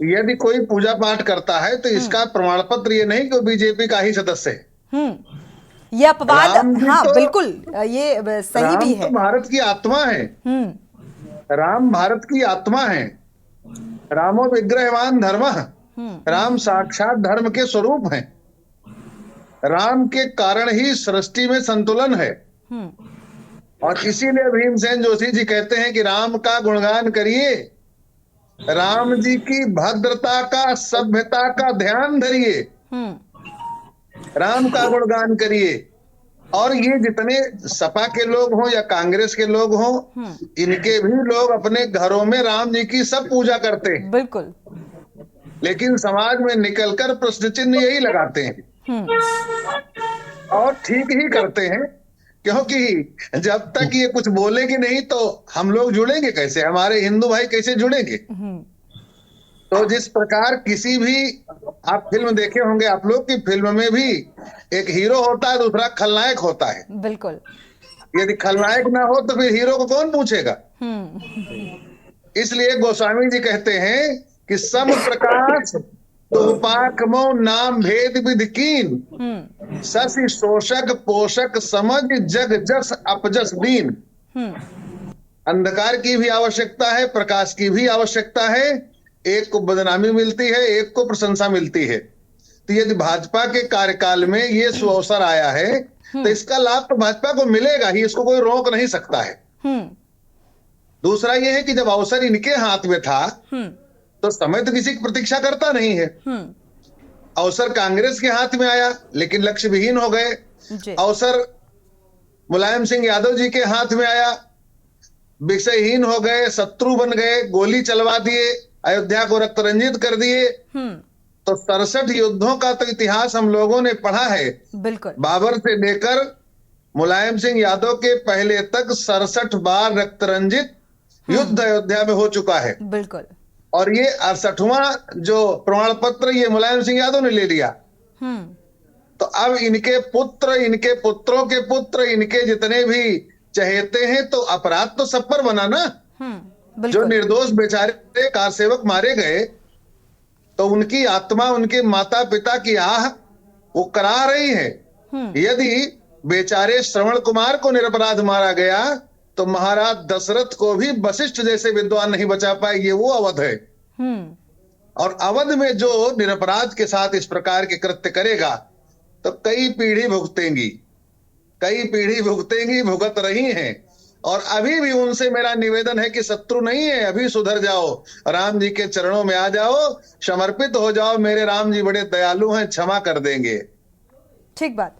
यदि कोई पूजा पाठ करता है तो इसका प्रमाण पत्र ये नहीं कि वो बीजेपी का ही सदस्य है। ये अपवाद, हाँ तो, बिल्कुल ये सही भी है। तो भारत की आत्मा है, राम भारत की आत्मा है। रामो विग्रहवान धर्मः, राम साक्षात धर्म के स्वरूप हैं। राम के कारण ही सृष्टि में संतुलन है, और इसीलिए भीमसेन जोशी जी कहते हैं कि राम का गुणगान करिए, राम जी की भद्रता का, सभ्यता का ध्यान धरिए। राम का गुणगान करिए। और ये जितने सपा के लोग हों या कांग्रेस के लोग हों, इनके भी लोग अपने घरों में राम जी की सब पूजा करते हैं, बिल्कुल। लेकिन समाज में निकलकर प्रश्न चिन्ह यही लगाते हैं और ठीक ही करते हैं, क्योंकि जब तक ये कुछ बोलेगी नहीं तो हम लोग जुड़ेंगे कैसे, हमारे हिंदू भाई कैसे जुड़ेंगे। तो जिस प्रकार किसी भी, आप फिल्म देखे होंगे आप लोग की, फिल्म में भी एक हीरो होता है, दूसरा खलनायक होता है। बिल्कुल। यदि खलनायक ना हो तो फिर हीरो को कौन पूछेगा। इसलिए गोस्वामी जी कहते हैं कि सम प्रकाश तुपाकमो नाम भेद विधि कीन, शशि शोषक पोषक समझ जग जस अपजस दीन। अंधकार की भी आवश्यकता है, प्रकाश की भी आवश्यकता है। एक को बदनामी मिलती है, एक को प्रशंसा मिलती है। तो यदि भाजपा के कार्यकाल में ये सुअवसर आया है तो इसका लाभ तो भाजपा को मिलेगा ही, इसको कोई रोक नहीं सकता है। दूसरा ये है कि जब अवसर इनके हाथ में था तो समय तो किसी की प्रतीक्षा करता नहीं है। अवसर कांग्रेस के हाथ में आया लेकिन लक्ष्य विहीन हो गए। अवसर मुलायम सिंह यादव जी के हाथ में आया, विषयहीन हो गए, शत्रु बन गए, गोली चलवा दिए, अयोध्या को रक्त रंजित कर दिए। तो 67 युद्धों का तो इतिहास हम लोगों ने पढ़ा है। बिल्कुल। बाबर से लेकर मुलायम सिंह यादव के पहले तक 67 बार रक्त रंजित युद्ध अयोध्या में हो चुका है। बिल्कुल। और ये 68वां जो प्रमाण पत्र ये मुलायम सिंह यादव ने ले लिया। तो अब इनके पुत्र, इनके पुत्रों के पुत्र, इनके जितने भी चहेते हैं, तो अपराध तो सब पर बना ना। जो निर्दोष बेचारे कार सेवक मारे गए तो उनकी आत्मा, उनके माता पिता की आह वो करा रही है। यदि बेचारे श्रवण कुमार को निरपराध मारा गया तो महाराज दशरथ को भी वशिष्ठ जैसे विद्वान नहीं बचा पाए। ये वो अवध है। और अवध में जो निरपराध के साथ इस प्रकार के कृत्य करेगा तो कई पीढ़ी भुगतेंगी, कई पीढ़ी भुगतेंगी, भुगत रही हैं। और अभी भी उनसे मेरा निवेदन है कि शत्रु नहीं है, अभी सुधर जाओ, राम जी के चरणों में आ जाओ, समर्पित हो जाओ। मेरे राम जी बड़े दयालु हैं, क्षमा कर देंगे। ठीक बात।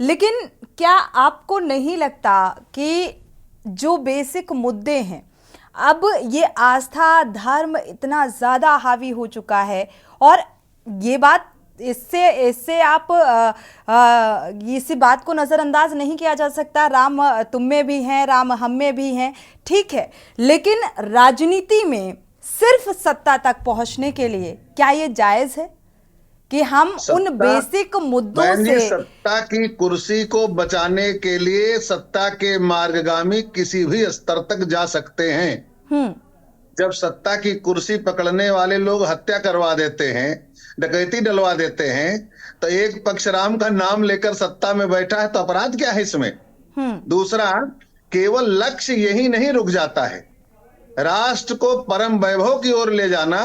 लेकिन क्या आपको नहीं लगता कि जो बेसिक मुद्दे हैं, अब ये आस्था धर्म इतना ज्यादा हावी हो चुका है, और ये बात इससे आप इसी बात को नजरअंदाज नहीं किया जा सकता। राम तुम में भी हैं, राम हम में भी हैं, ठीक है, लेकिन राजनीति में सिर्फ सत्ता तक पहुंचने के लिए क्या ये जायज है कि हम उन बेसिक मुद्दों से, सत्ता की कुर्सी को बचाने के लिए सत्ता के मार्गगामी किसी भी स्तर तक जा सकते हैं। जब सत्ता की कुर्सी पकड़ने वाले लोग हत्या करवा देते हैं, डकैती डलवा देते हैं, तो एक पक्ष राम का नाम लेकर सत्ता में बैठा है, तो अपराध क्या है इसमें। दूसरा, केवल लक्ष्य यही नहीं रुक जाता है, राष्ट्र को परम वैभव की ओर ले जाना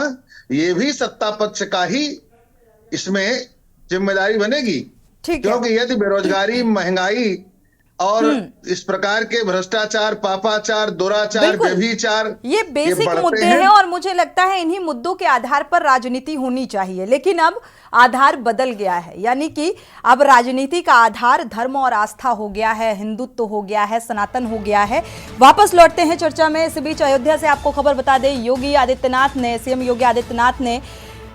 ये भी सत्ता पक्ष का ही इसमें जिम्मेदारी बनेगी। क्योंकि यदि बेरोजगारी, महंगाई और इस प्रकार के भ्रष्टाचार, पापाचार, दुराचार, व्यभिचार, ये बेसिक मुद्दे हैं और मुझे लगता है इन्हीं मुद्दों के आधार पर राजनीति होनी चाहिए। लेकिन अब आधार बदल गया है, यानी कि अब राजनीति का आधार धर्म और आस्था हो गया है, हिंदुत्व हो गया है, सनातन हो गया है। वापस लौटते हैं चर्चा में। इस बीच अयोध्या से आपको खबर बता दें, योगी आदित्यनाथ ने, सीएम योगी आदित्यनाथ ने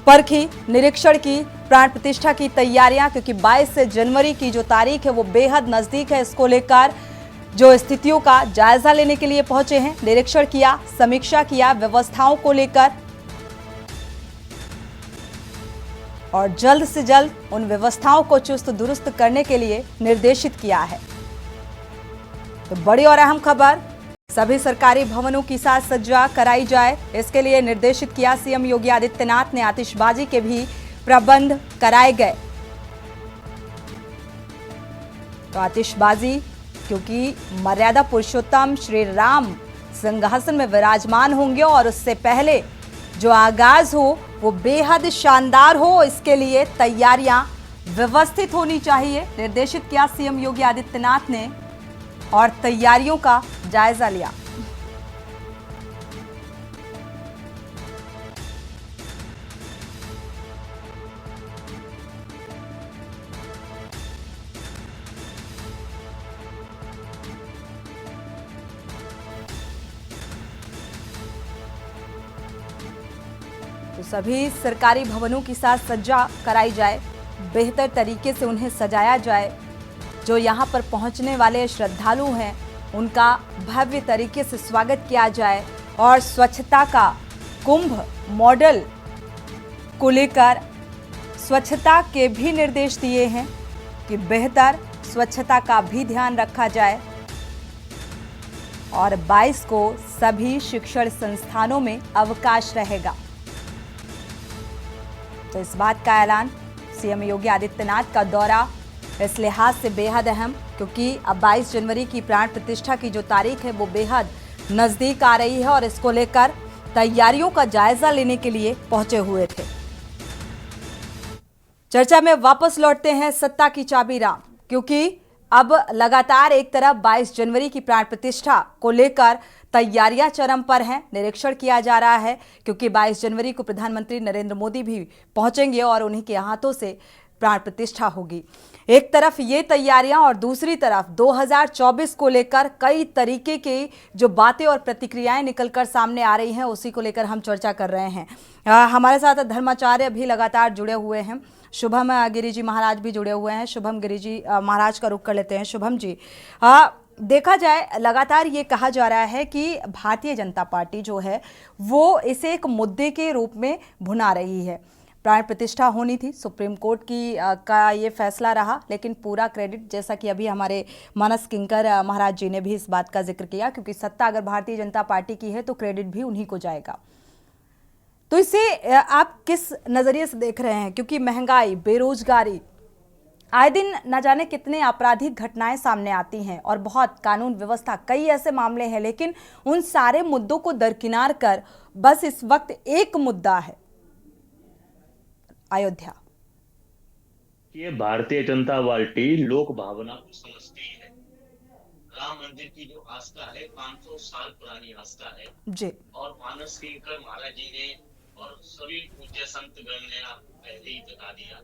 परखी, निरीक्षण की प्राण प्रतिष्ठा की तैयारियां, क्योंकि 22 जनवरी की जो तारीख है वो बेहद नजदीक है। इसको लेकर जो स्थितियों का जायजा लेने के लिए पहुंचे हैं, निरीक्षण किया, समीक्षा किया व्यवस्थाओं को लेकर, और जल्द से जल्द उन व्यवस्थाओं को चुस्त दुरुस्त करने के लिए निर्देशित किया है। तो बड़ी और अहम खबर, सभी सरकारी भवनों की साज सज्जा कराई जाए, इसके लिए निर्देशित किया। सीएम योगी आदित्यनाथ ने आतिशबाजी के भी प्रबंध कराए गए। तो आतिशबाजी, क्योंकि मर्यादा पुरुषोत्तम श्री राम सिंहासन में विराजमान होंगे और उससे पहले जो आगाज हो वो बेहद शानदार हो, इसके लिए तैयारियां व्यवस्थित होनी चाहिए, निर्देशित किया सीएम योगी आदित्यनाथ ने और तैयारियों का जायजा लिया। तो सभी सरकारी भवनों की साज सज्जा कराई जाए, बेहतर तरीके से उन्हें सजाया जाए। जो यहाँ पर पहुँचने वाले श्रद्धालु हैं उनका भव्य तरीके से स्वागत किया जाए और स्वच्छता का कुंभ मॉडल को लेकर स्वच्छता के भी निर्देश दिए हैं कि बेहतर स्वच्छता का भी ध्यान रखा जाए और 22 को सभी शिक्षण संस्थानों में अवकाश रहेगा। तो इस बात का ऐलान सीएम योगी आदित्यनाथ का दौरा इस लिहाज से बेहद अहम, क्योंकि अब 22 जनवरी की प्राण प्रतिष्ठा की जो तारीख है वो बेहद नजदीक आ रही है और इसको लेकर तैयारियों का जायजा लेने के लिए पहुंचे हुए थे। चर्चा में वापस लौटते हैं सत्ता की चाबी राम, क्योंकि अब लगातार एक तरफ 22 जनवरी की प्राण प्रतिष्ठा को लेकर तैयारियां चरम पर हैं। निरीक्षण किया जा रहा है क्योंकि 22 जनवरी को प्रधानमंत्री नरेंद्र मोदी भी पहुंचेंगे और उन्हीं के हाथों से प्राण प्रतिष्ठा होगी। एक तरफ ये तैयारियां और दूसरी तरफ 2024 को लेकर कई तरीके की जो बातें और प्रतिक्रियाएं निकलकर सामने आ रही हैं, उसी को लेकर हम चर्चा कर रहे हैं। हमारे साथ धर्माचार्य भी लगातार जुड़े हुए हैं, शुभम गिरी जी महाराज भी जुड़े हुए हैं। शुभम गिरी जी महाराज का रुख कर लेते हैं। शुभम जी, देखा जाए लगातार ये कहा जा रहा है कि भारतीय जनता पार्टी जो है वो इसे एक मुद्दे के रूप में भुना रही है। प्राण प्रतिष्ठा होनी थी, सुप्रीम कोर्ट की का ये फैसला रहा, लेकिन पूरा क्रेडिट, जैसा कि अभी हमारे मानस किंकर महाराज जी ने भी इस बात का जिक्र किया, क्योंकि सत्ता अगर भारतीय जनता पार्टी की है तो क्रेडिट भी उन्हीं को जाएगा। तो इसे आप किस नजरिए से देख रहे हैं? क्योंकि महंगाई, बेरोजगारी, आए दिन न जाने कितने आपराधिक घटनाएं सामने आती हैं और बहुत कानून व्यवस्था, कई ऐसे मामले हैं, लेकिन उन सारे मुद्दों को दरकिनार कर बस इस वक्त एक मुद्दा है, अयोध्या। ये भारतीय जनता पार्टी लोक भावना को समझती है। राम मंदिर की जो आस्था है 500 साल पुरानी आस्था है जी, और मानस किंकर महाराज जी ने और सभी पूज्य संतगण ने आपको पहले ही बता दिया।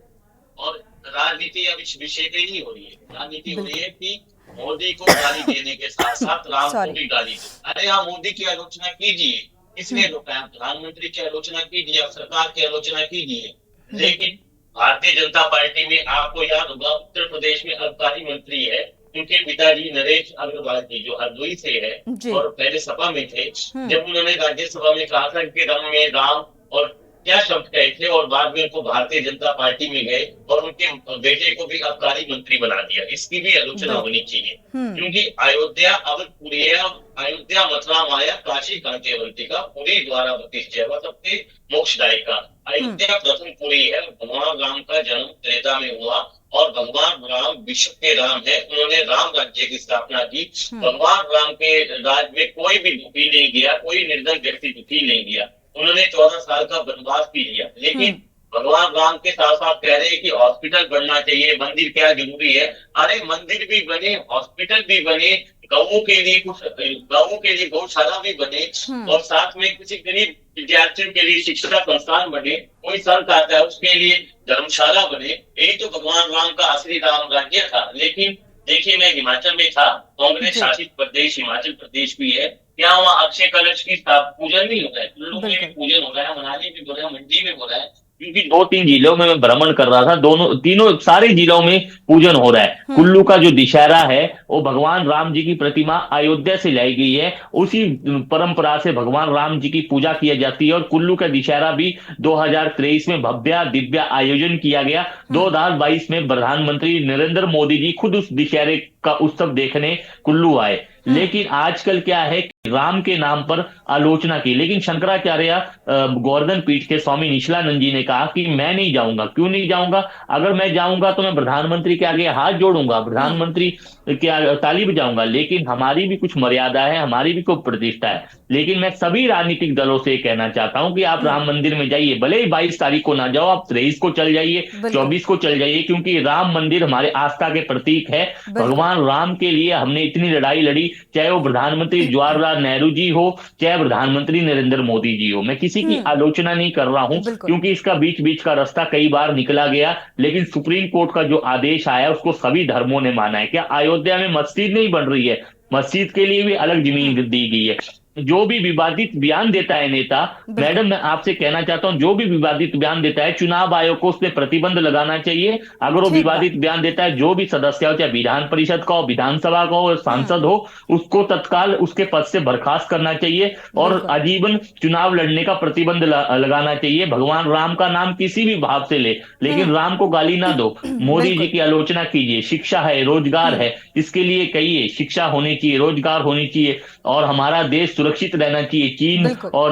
और राजनीति अब इस विषय पे ही हो रही है। राजनीति हो रही है कि मोदी को गाली देने के साथ साथ राम को भी गाली दे। अरे आप मोदी की आलोचना कीजिए, इसलिए रुका, प्रधानमंत्री की आलोचना कीजिए, आप सरकार की आलोचना कीजिए, लेकिन भारतीय जनता पार्टी में आपको याद होगा उत्तर प्रदेश में आबकारी मंत्री है, उनके पिताजी नरेश अग्रवाल जी जो हरदोई से है और पहले सपा में थे। जब उन्होंने राज्यसभा में कहा था कि रंग में राम और क्या शब्द कहे थे और बाद में उनको भारतीय जनता पार्टी में गए और उनके बेटे को भी आबकारी मंत्री बना दिया। इसकी भी आलोचना होनी चाहिए, क्योंकि अयोध्या अवधपुरी है। अयोध्या मथुरा माया काशी कांकेवंती का पुरी द्वारावती सबके मोक्षदायी का। अयोध्या प्रथम पुरी है। भगवान राम का जन्म त्रेता में हुआ और भगवान राम विश्व के राम है। उन्होंने राम राज्य की स्थापना की। भगवान राम के राज में कोई भी दुखी नहीं गया, कोई निर्धन व्यक्ति दुखी नहीं गया। उन्होंने 14 साल का वनवास भी लिया, लेकिन भगवान राम के साथ साथ कह रहे हैं कि हॉस्पिटल बनना चाहिए, मंदिर क्या जरूरी है। अरे मंदिर भी बने, हॉस्पिटल भी बने, गऊ के लिए गौशाला भी बने और साथ में किसी गरीब विद्यार्थियों के लिए शिक्षा संस्थान बने। कोई संत आता है उसके लिए धर्मशाला बने। यही तो भगवान राम का असली राम राज्य था। लेकिन देखिए, मैं हिमाचल में था, कांग्रेस शासित प्रदेश हिमाचल प्रदेश भी है। क्या वहाँ अक्षय कलश की पूजन नहीं होता है? कुल्लू में भी पूजन हो रहा है, मनाली में हो रहा है, मंडी में हो रहा है, क्योंकि 2-3 जिलों में मैं भ्रमण कर रहा था, तीनों सारे जिलों में पूजन हो रहा है। कुल्लू का जो दशहरा है वो भगवान राम जी की प्रतिमा अयोध्या से लाई गई है, उसी परंपरा से भगवान राम जी की पूजा की जाती है। और कुल्लू का दशहरा भी 2023 में भव्य दिव्य आयोजन किया गया। 2022 में प्रधानमंत्री नरेंद्र मोदी जी खुद उस दशहरे का उत्सव देखने कुल्लू आए। लेकिन आजकल क्या है, राम के नाम पर आलोचना की। लेकिन शंकराचार्य गोवर्धन पीठ के स्वामी निशिलानंद जी ने कहा कि मैं नहीं जाऊंगा। क्यों नहीं जाऊंगा? अगर मैं जाऊंगा तो मैं प्रधानमंत्री के आगे हाथ जोड़ूंगा, प्रधानमंत्री के ताली बजाऊंगा। लेकिन हमारी भी कुछ मर्यादा है, हमारी भी कोई प्रतिष्ठा है। लेकिन मैं सभी राजनीतिक दलों से कहना चाहता हूं कि आप राम मंदिर में जाइए, भले ही 22 तारीख को ना जाओ, आप 23 को चल जाइए, 24 को चल जाइए, क्योंकि राम मंदिर हमारे आस्था के प्रतीक है। भगवान राम के लिए हमने इतनी लड़ाई लड़ी, चाहे वो प्रधानमंत्री जवाहरलाल नेहरू जी हो, चाहे प्रधानमंत्री नरेंद्र मोदी जी हो। मैं किसी की आलोचना नहीं कर रहा हूं, क्योंकि इसका बीच बीच का रास्ता कई बार निकला गया। लेकिन सुप्रीम कोर्ट का जो आदेश आया उसको सभी धर्मों ने माना है। क्या अयोध्या में मस्जिद नहीं बन रही है? मस्जिद के लिए भी अलग जमीन दी गई है। जो भी विवादित बयान देता है नेता, मैडम मैं आपसे कहना चाहता हूं, जो भी विवादित बयान देता है चुनाव आयोग को उस पर प्रतिबंध लगाना चाहिए। अगर वो विवादित बयान देता है, जो भी सदस्य हो, चाहे विधान परिषद का हो, विधानसभा का हो, सांसद हो, उसको तत्काल उसके पद से बर्खास्त करना चाहिए और आजीवन चुनाव लड़ने का प्रतिबंध लगाना चाहिए। भगवान राम का नाम किसी भी भाव से ले, लेकिन राम को गाली ना दो। मोदी जी की आलोचना कीजिए। शिक्षा है, रोजगार है, इसके लिए कहिए शिक्षा होनी चाहिए, रोजगार होनी चाहिए और हमारा देश सुरक्षित रहना चाहिए।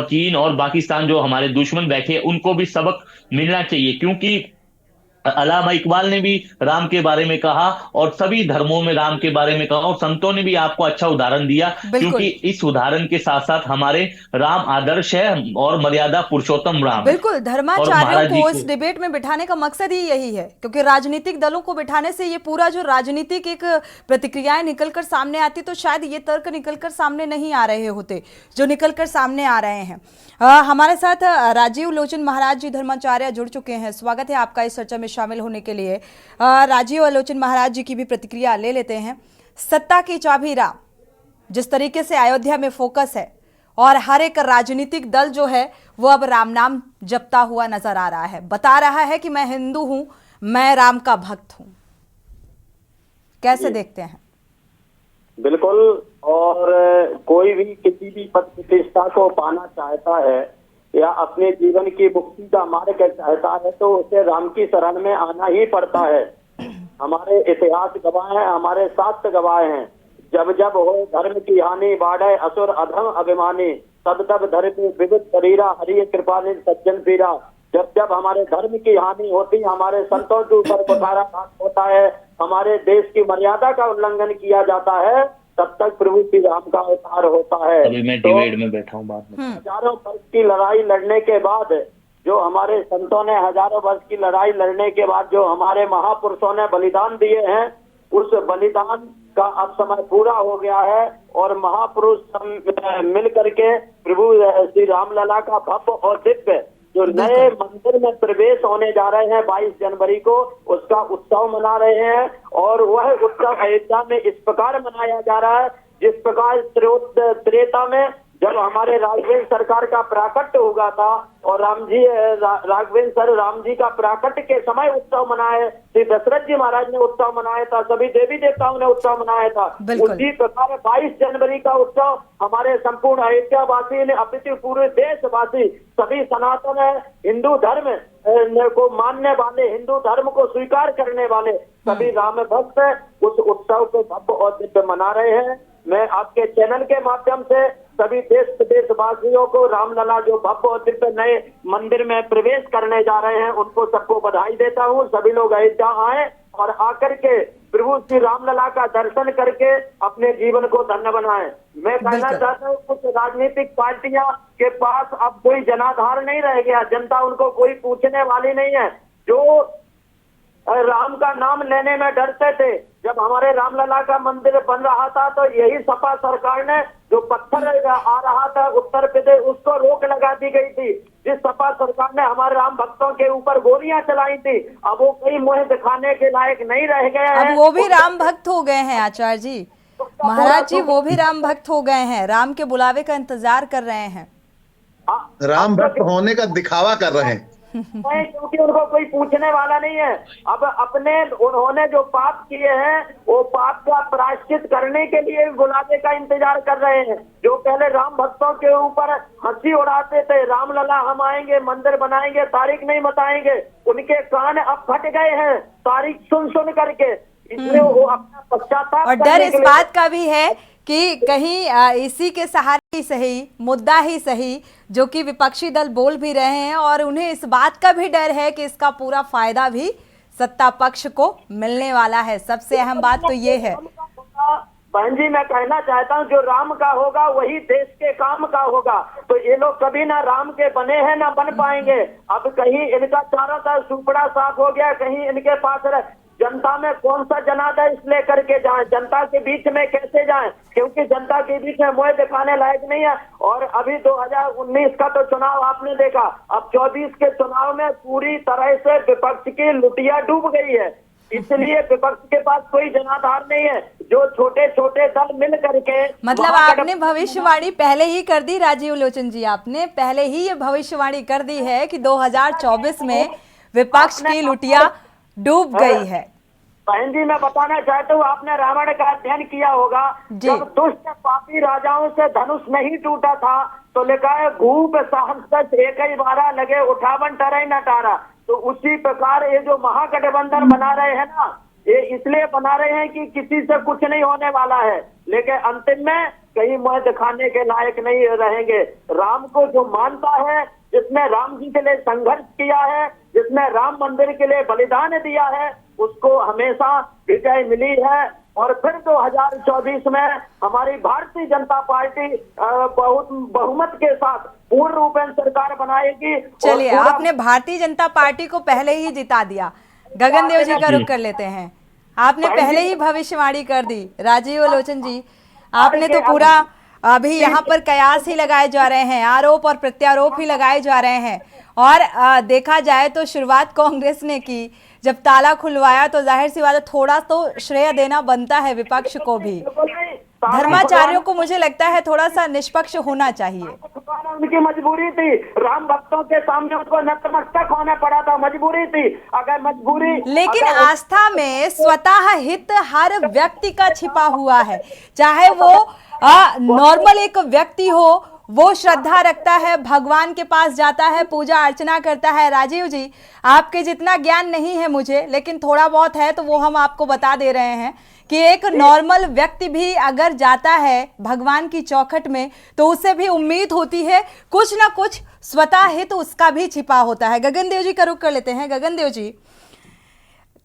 चीन और पाकिस्तान जो हमारे दुश्मन बैठे उनको भी सबक मिलना चाहिए, क्योंकि अल्लामा इकबाल ने भी राम के बारे में कहा और सभी धर्मों में राम के बारे में कहा और संतों ने भी आपको अच्छा उदाहरण दिया, क्योंकि इस उदाहरण के साथ साथ हमारे राम आदर्श है और मर्यादा पुरुषोत्तम राम। बिल्कुल, धर्माचार्यों को इस डिबेट में बिठाने का मकसद ही यही है, क्योंकि राजनीतिक दलों को बिठाने से ये पूरा जो राजनीतिक एक प्रतिक्रियाएं निकलकर सामने आती तो शायद ये तर्क निकलकर सामने नहीं आ रहे होते जो निकलकर सामने आ रहे हैं। हमारे साथ राजीव लोचन महाराज जी धर्माचार्य जुड़ चुके हैं। स्वागत है आपका इस चर्चा में शामिल होने के लिए। राजीव लोचन महाराज जी की भी प्रतिक्रिया ले लेते हैं। सत्ता की चाबी राम, जिस तरीके से अयोध्या में फोकस है और हर एक राजनीतिक दल जो है वो अब राम नाम जपता हुआ नजर आ रहा है, बता रहा है कि मैं हिंदू हूं, मैं राम का भक्त हूं। कैसे देखते हैं? बिल्कुल, और कोई भी किसी भी पद प्रतिष्ठा को पाना चाहता है या अपने जीवन की मुक्ति का मार्ग चाहता है तो उसे राम की शरण में आना ही पड़ता है। हमारे इतिहास गवाह हैं, हमारे शास्त्र गवाह हैं। जब जब हो धर्म की हानि, बाढ़े असुर अधम अभिमानी, तब तब धर्म विविध शरीरा, हरि कृपा ने सज्जन पीरा। जब जब हमारे धर्म की हानि होती, हमारे संतों के ऊपर कुठाराघात होता है, हमारे देश की मर्यादा का उल्लंघन किया जाता है, तब तक प्रभु श्री राम का अवतार होता है। अभी मैं डिबेट में बैठा हूँ, बात में हजारों वर्ष की लड़ाई लड़ने के बाद जो हमारे संतों ने हजारों वर्ष की लड़ाई लड़ने के बाद जो हमारे महापुरुषों ने बलिदान दिए हैं, उस बलिदान का अब समय पूरा हो गया है और महापुरुष मिल करके प्रभु श्री रामलला का भव्य और दिव्य जो नए मंदिर में प्रवेश होने जा रहे हैं 22 जनवरी को, उसका उत्सव मना रहे हैं। और वह उत्सव अयोध्या में इस प्रकार मनाया जा रहा है जिस प्रकार त्रेता में जब हमारे राघवेंद्र सरकार का प्राकट्य हुआ था और राघवेंद्र राम जी का प्राकट्य के समय उत्सव मनाए, श्री दशरथ जी महाराज ने उत्सव मनाया था, सभी देवी देवताओं ने उत्सव मनाया था। उसी प्रकार 22 जनवरी का उत्सव हमारे संपूर्ण अयोध्यावासी ने, अपितु पूरे देशवासी, सभी सनातन हिंदू धर्म को मानने वाले, हिंदू धर्म को स्वीकार करने वाले सभी राम भक्त उस उत्सव को भव्य और दिव्य मना रहे हैं। मैं आपके चैनल के माध्यम से सभी देश प्रदेशवासियों को रामलला जो भव्य और दिव्य नए मंदिर में प्रवेश करने जा रहे हैं उनको सबको बधाई देता हूँ। सभी लोग अयोध्या आए और आकर के प्रभु श्री रामलला का दर्शन करके अपने जीवन को धन्य बनाएं। मैं कहना चाहता हूँ कुछ राजनीतिक पार्टियां के पास अब कोई जनाधार नहीं रह गया, जनता उनको कोई पूछने वाली नहीं है। जो राम का नाम लेने में डरते थे, जब हमारे रामलला का मंदिर बन रहा था तो यही सपा सरकार ने जो पत्थर आ रहा था उत्तर प्रदेश, उसको रोक लगा दी गई थी। जिस सपा सरकार ने हमारे राम भक्तों के ऊपर गोलियां चलाई थी, अब वो कई मुंह दिखाने के लायक नहीं रह गए हैं। अब वो भी राम भक्त हो गए हैं आचार्य जी, महाराज जी, वो भी राम भक्त हो गए हैं, राम के बुलावे का इंतजार कर रहे हैं, राम भक्त होने का दिखावा कर रहे हैं क्योंकि उनको कोई पूछने वाला नहीं है। अब उन्होंने जो पाप किए हैं वो पाप का प्रायश्चित करने के लिए बुलावे का इंतजार कर रहे हैं। जो पहले राम भक्तों के ऊपर हंसी उड़ाते थे, रामलला हम आएंगे, मंदिर बनाएंगे, तारीख नहीं बताएंगे, उनके कान अब फट गए हैं तारीख सुन सुन करके। इसलिए वो अपना पश्चाताप, और डर इस बात का भी है कि कहीं इसी के सहारे ही सही, मुद्दा ही सही, जो कि विपक्षी दल बोल भी रहे हैं और उन्हें इस बात का भी डर है कि इसका पूरा फायदा भी सत्ता पक्ष को मिलने वाला है। सबसे अहम बात तो ये है। बहन जी, मैं कहना चाहता हूँ जो राम का होगा वही देश के काम का होगा। तो ये लोग कभी ना राम के बने हैं ना बन पाएंगे। अब कहीं इनका चारों तरफ सुपड़ा साफ हो गया, कहीं इनके पास जनता में कौन सा जनादेश इसलिए करके जाएं, जनता के बीच में कैसे जाएं, क्योंकि जनता के बीच में मुंह दिखाने लायक नहीं है। और अभी 2019 का तो चुनाव आपने देखा, अब 24 के चुनाव में पूरी तरह से विपक्ष की लुटिया डूब गई है। इसलिए विपक्ष के पास कोई जनाधार नहीं है। जो छोटे छोटे दल मिल करके मतलब आपने भविष्यवाणी पहले ही कर दी राजीव लोचन जी, आपने पहले ही ये भविष्यवाणी कर दी है कि 2024 में विपक्ष की लुटिया डूब गई है। बहन जी मैं बताना चाहता हूँ, आपने रावण का अध्ययन किया होगा। जब दुष्ट पापी राजाओं से धनुष नहीं टूटा था तो लिखा है भूप साहस एक ही बारा लगे उठावन टरे न टारा। तो उसी प्रकार ये जो महागठबंधन बना रहे हैं ना, ये इसलिए बना रहे हैं कि किसी से कुछ नहीं होने वाला है, लेकिन अंतिम में कहीं मुंह दिखाने के लायक नहीं रहेंगे। राम को जो मानता है, जिसने राम जी के लिए संघर्ष किया है, जिसने राम मंदिर के लिए बलिदान दिया है, उसको हमेशा विजय मिली है। और फिर 2024 में हमारी भारतीय जनता पार्टी बहुत बहुमत के साथ पूर्ण रूप में सरकार बनाएगी। चलिए, आपने भारतीय जनता पार्टी को पहले ही जिता दिया। गगन देव जी का रुख कर लेते हैं। आपने पहले ही भविष्यवाणी कर दी। राजीव लोचन जी, आपने तो पूरा अभी यहाँ पर कयास ही लगाए जा रहे हैं, आरोप और प्रत्यारोप ही लगाए जा रहे हैं। और देखा जाए तो शुरुआत कांग्रेस ने की, जब ताला खुलवाया तो जाहिर सी बात है थोड़ा तो श्रेय देना बनता है विपक्ष को भी। धर्माचार्यों को मुझे लगता है थोड़ा सा निष्पक्ष होना चाहिए। उनकी मजबूरी थी, राम भक्तों के सामने उनको नतमस्तक होना पड़ा था, मजबूरी थी। अगर मजबूरी, लेकिन आस्था में स्वतः हित हर व्यक्ति का छिपा हुआ है, चाहे वो नॉर्मल एक व्यक्ति हो, वो श्रद्धा रखता है, भगवान के पास जाता है, पूजा अर्चना करता है। राजीव जी, आपके जितना ज्ञान नहीं है मुझे, लेकिन थोड़ा बहुत है तो वो हम आपको बता दे रहे हैं कि एक नॉर्मल व्यक्ति भी अगर जाता है भगवान की चौखट में तो उसे भी उम्मीद होती है कुछ ना कुछ स्वतः हित उसका भी छिपा होता है। गगन देव जी का रुख कर लेते हैं। गगन देव जी,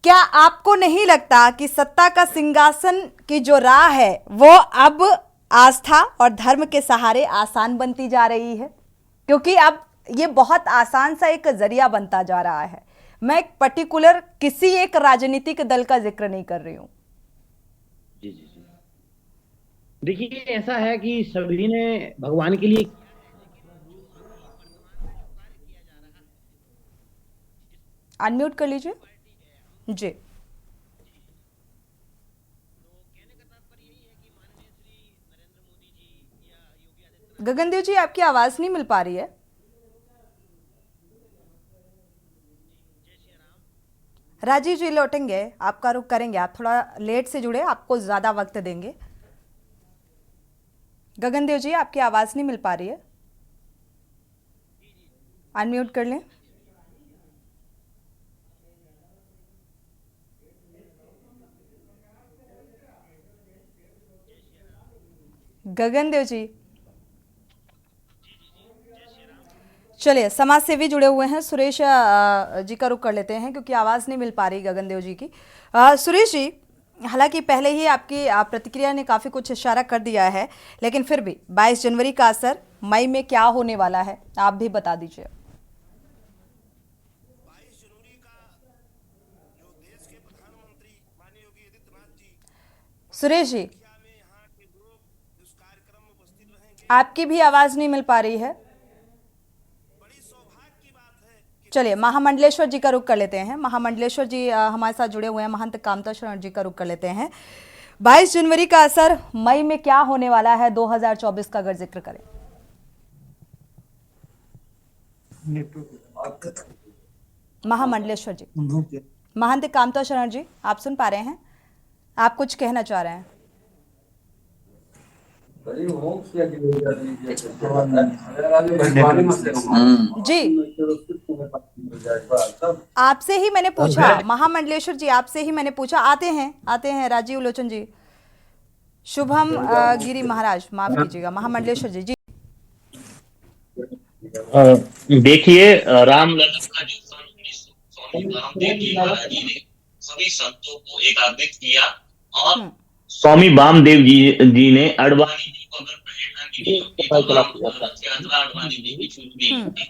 क्या आपको नहीं लगता कि सत्ता का सिंहासन की जो राह है वो अब आस्था और धर्म के सहारे आसान बनती जा रही है? क्योंकि अब ये बहुत आसान सा एक जरिया बनता जा रहा है। मैं एक पर्टिकुलर किसी एक राजनीतिक दल का जिक्र नहीं कर रही हूं। जी जी जी, देखिए ऐसा है कि सभी ने भगवान के लिए अनम्यूट कर लीजिए जी। गगनदेव जी, आपकी आवाज नहीं मिल पा रही है। राजीव जी लौटेंगे, आपका रुख करेंगे। आप थोड़ा लेट से जुड़े, आपको ज्यादा वक्त देंगे। गगनदेव जी, आपकी आवाज नहीं मिल पा रही है, अनम्यूट कर लें। गगनदेव जी, चलिए समाज सेवी जुड़े हुए हैं, सुरेश जी का रुख कर लेते हैं क्योंकि आवाज़ नहीं मिल पा रही गगनदेव जी की। सुरेश जी, हालांकि पहले ही आपकी प्रतिक्रिया ने काफ़ी कुछ इशारा कर दिया है, लेकिन फिर भी 22 जनवरी का असर मई में क्या होने वाला है, आप भी बता दीजिए। 22 जनवरी का जो देश के प्रधानमंत्री माननीय योगी आदित्यनाथ जी, सुरेश जी, यहाँ के लोग इस कार्यक्रम में उपस्थित रहेंगे। आपकी भी आवाज़ नहीं मिल पा रही है। चलिए महामंडलेश्वर जी का रुख कर लेते हैं। महामंडलेश्वर जी हमारे साथ जुड़े हुए हैं, महंत कामता शरण जी का रुख कर लेते हैं। 22 जनवरी का असर मई में क्या होने वाला है 2024 का अगर जिक्र करें? महामंडलेश्वर जी, महंत कामता शरण जी, आप सुन पा रहे हैं? आप कुछ कहना चाह रहे हैं? जी, आपसे ही मैंने पूछा महामंडलेश्वर जी, आपसे ही मैंने पूछा। आते हैं राजीव लोचन जी, शुभम गिरी महाराज, माफ कीजिएगा, महामंडलेश्वर जी। जी देखिए, रामलला का जो सन 1900 रामदेव जी महाराज जी ने सभी संतों को एकाग्रित किया और स्वामी वामदेव जी ने अडवाणी जी को अगर प्रेरणा मिली होती तो यात्रा अडवाणी जी की शुरू नहीं होती।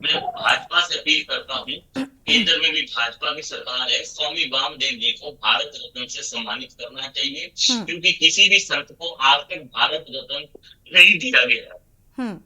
मैं भाजपा से अपील करता हूँ, केंद्र में भी भाजपा की सरकार है, स्वामी वामदेव जी को भारत रत्न से सम्मानित करना चाहिए, क्योंकि किसी भी संत को आज तक भारत रत्न नहीं दिया गया,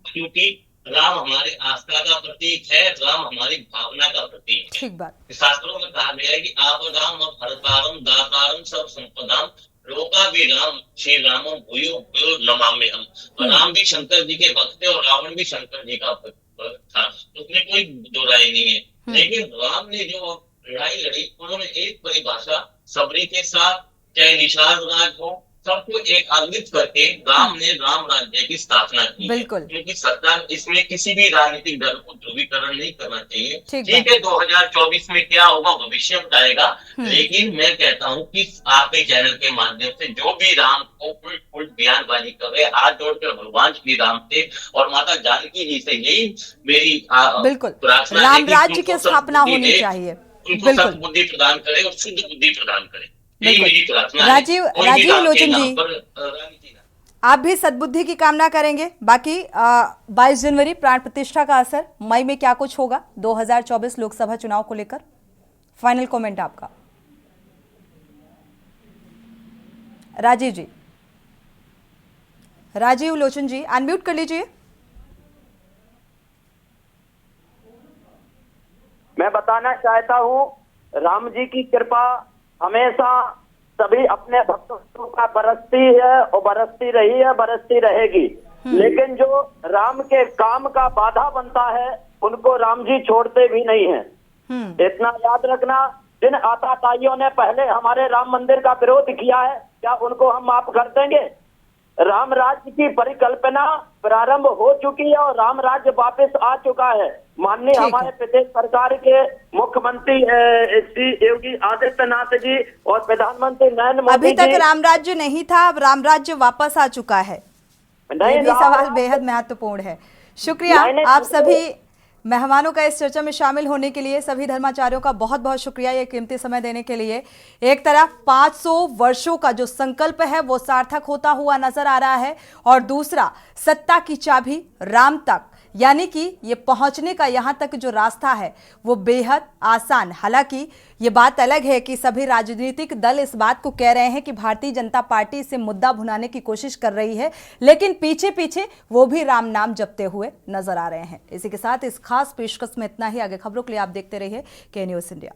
क्योंकि राम हमारे आस्था का प्रतीक है, राम हमारी भावना का प्रतीक है। ठीक बात। शास्त्रों में कहा गया है कि आपदाम भरतारम दातारम सब संपदाम लोका भी राम श्री रामो भूयो भूयो नमाम्य हम। राम भी शंकर जी के भक्त थे और रावण भी शंकर जी का भक्त था, उसमें कोई दो राय नहीं है। लेकिन राम ने जो लड़ाई लड़ी, उन्होंने एक परिभाषा सबरी के साथ, चाहे निषाद राज हो, सबको एकाग्रित करके राम ने राम राज्य की स्थापना की है। क्योंकि सरकार इसमें किसी भी राजनीतिक दल को ध्रुवीकरण नहीं करना चाहिए। ठीक है, 2024 में क्या होगा भविष्य बताएगा, लेकिन मैं कहता हूं कि आपके चैनल के माध्यम से जो भी राम को उल्ट बयानबाजी कर रहे, हाथ जोड़कर भगवान श्री राम से और माता जानकी जी से यही मेरी प्रार्थना है राम राज्य की स्थापना होनी चाहिए, उनको सद्बुद्धि प्रदान करे और शुद्ध बुद्धि प्रदान करे। राजीव लोचन जी, आप भी सद्बुद्धि की कामना करेंगे। बाकी 22 जनवरी प्राण प्रतिष्ठा का असर, मई में क्या कुछ होगा 2024 लोकसभा चुनाव को लेकर, फाइनल कमेंट आपका। राजीव जी, राजीव लोचन जी अनम्यूट कर लीजिए। मैं बताना चाहता हूँ, राम जी की कृपा हमेशा सभी अपने भक्तों का बरसती है और बरसती रही है, बरसती रहेगी। लेकिन जो राम के काम का बाधा बनता है, उनको राम जी छोड़ते भी नहीं हैं। इतना याद रखना, जिन आताताइयों ने पहले हमारे राम मंदिर का विरोध किया है, क्या उनको हम माफ कर देंगे? राम राज्य की परिकल्पना प्रारंभ हो चुकी है और राम राज्य वापस आ चुका है। माननीय हमारे प्रदेश सरकार के मुख्यमंत्री श्री योगी आदित्यनाथ जी और प्रधानमंत्री नरेंद्र मोदी अभी तक राम राज्य नहीं था, अब राम राज्य वापस आ चुका है। ये भी सवाल बेहद महत्वपूर्ण है। शुक्रिया आप सभी मेहमानों का इस चर्चा में शामिल होने के लिए, सभी धर्माचार्यों का बहुत बहुत शुक्रिया ये कीमती समय देने के लिए। एक तरफ 500 वर्षों का जो संकल्प है वो सार्थक होता हुआ नजर आ रहा है, और दूसरा सत्ता की चाबी राम तक, यानी कि ये पहुंचने का यहां तक जो रास्ता है वो बेहद आसान। हालांकि ये बात अलग है कि सभी राजनीतिक दल इस बात को कह रहे हैं कि भारतीय जनता पार्टी इसे मुद्दा भुनाने की कोशिश कर रही है, लेकिन पीछे पीछे वो भी राम नाम जपते हुए नजर आ रहे हैं। इसी के साथ इस खास पेशकश में इतना ही। आगे खबरों के लिए आप देखते रहिए के न्यूज़ इंडिया।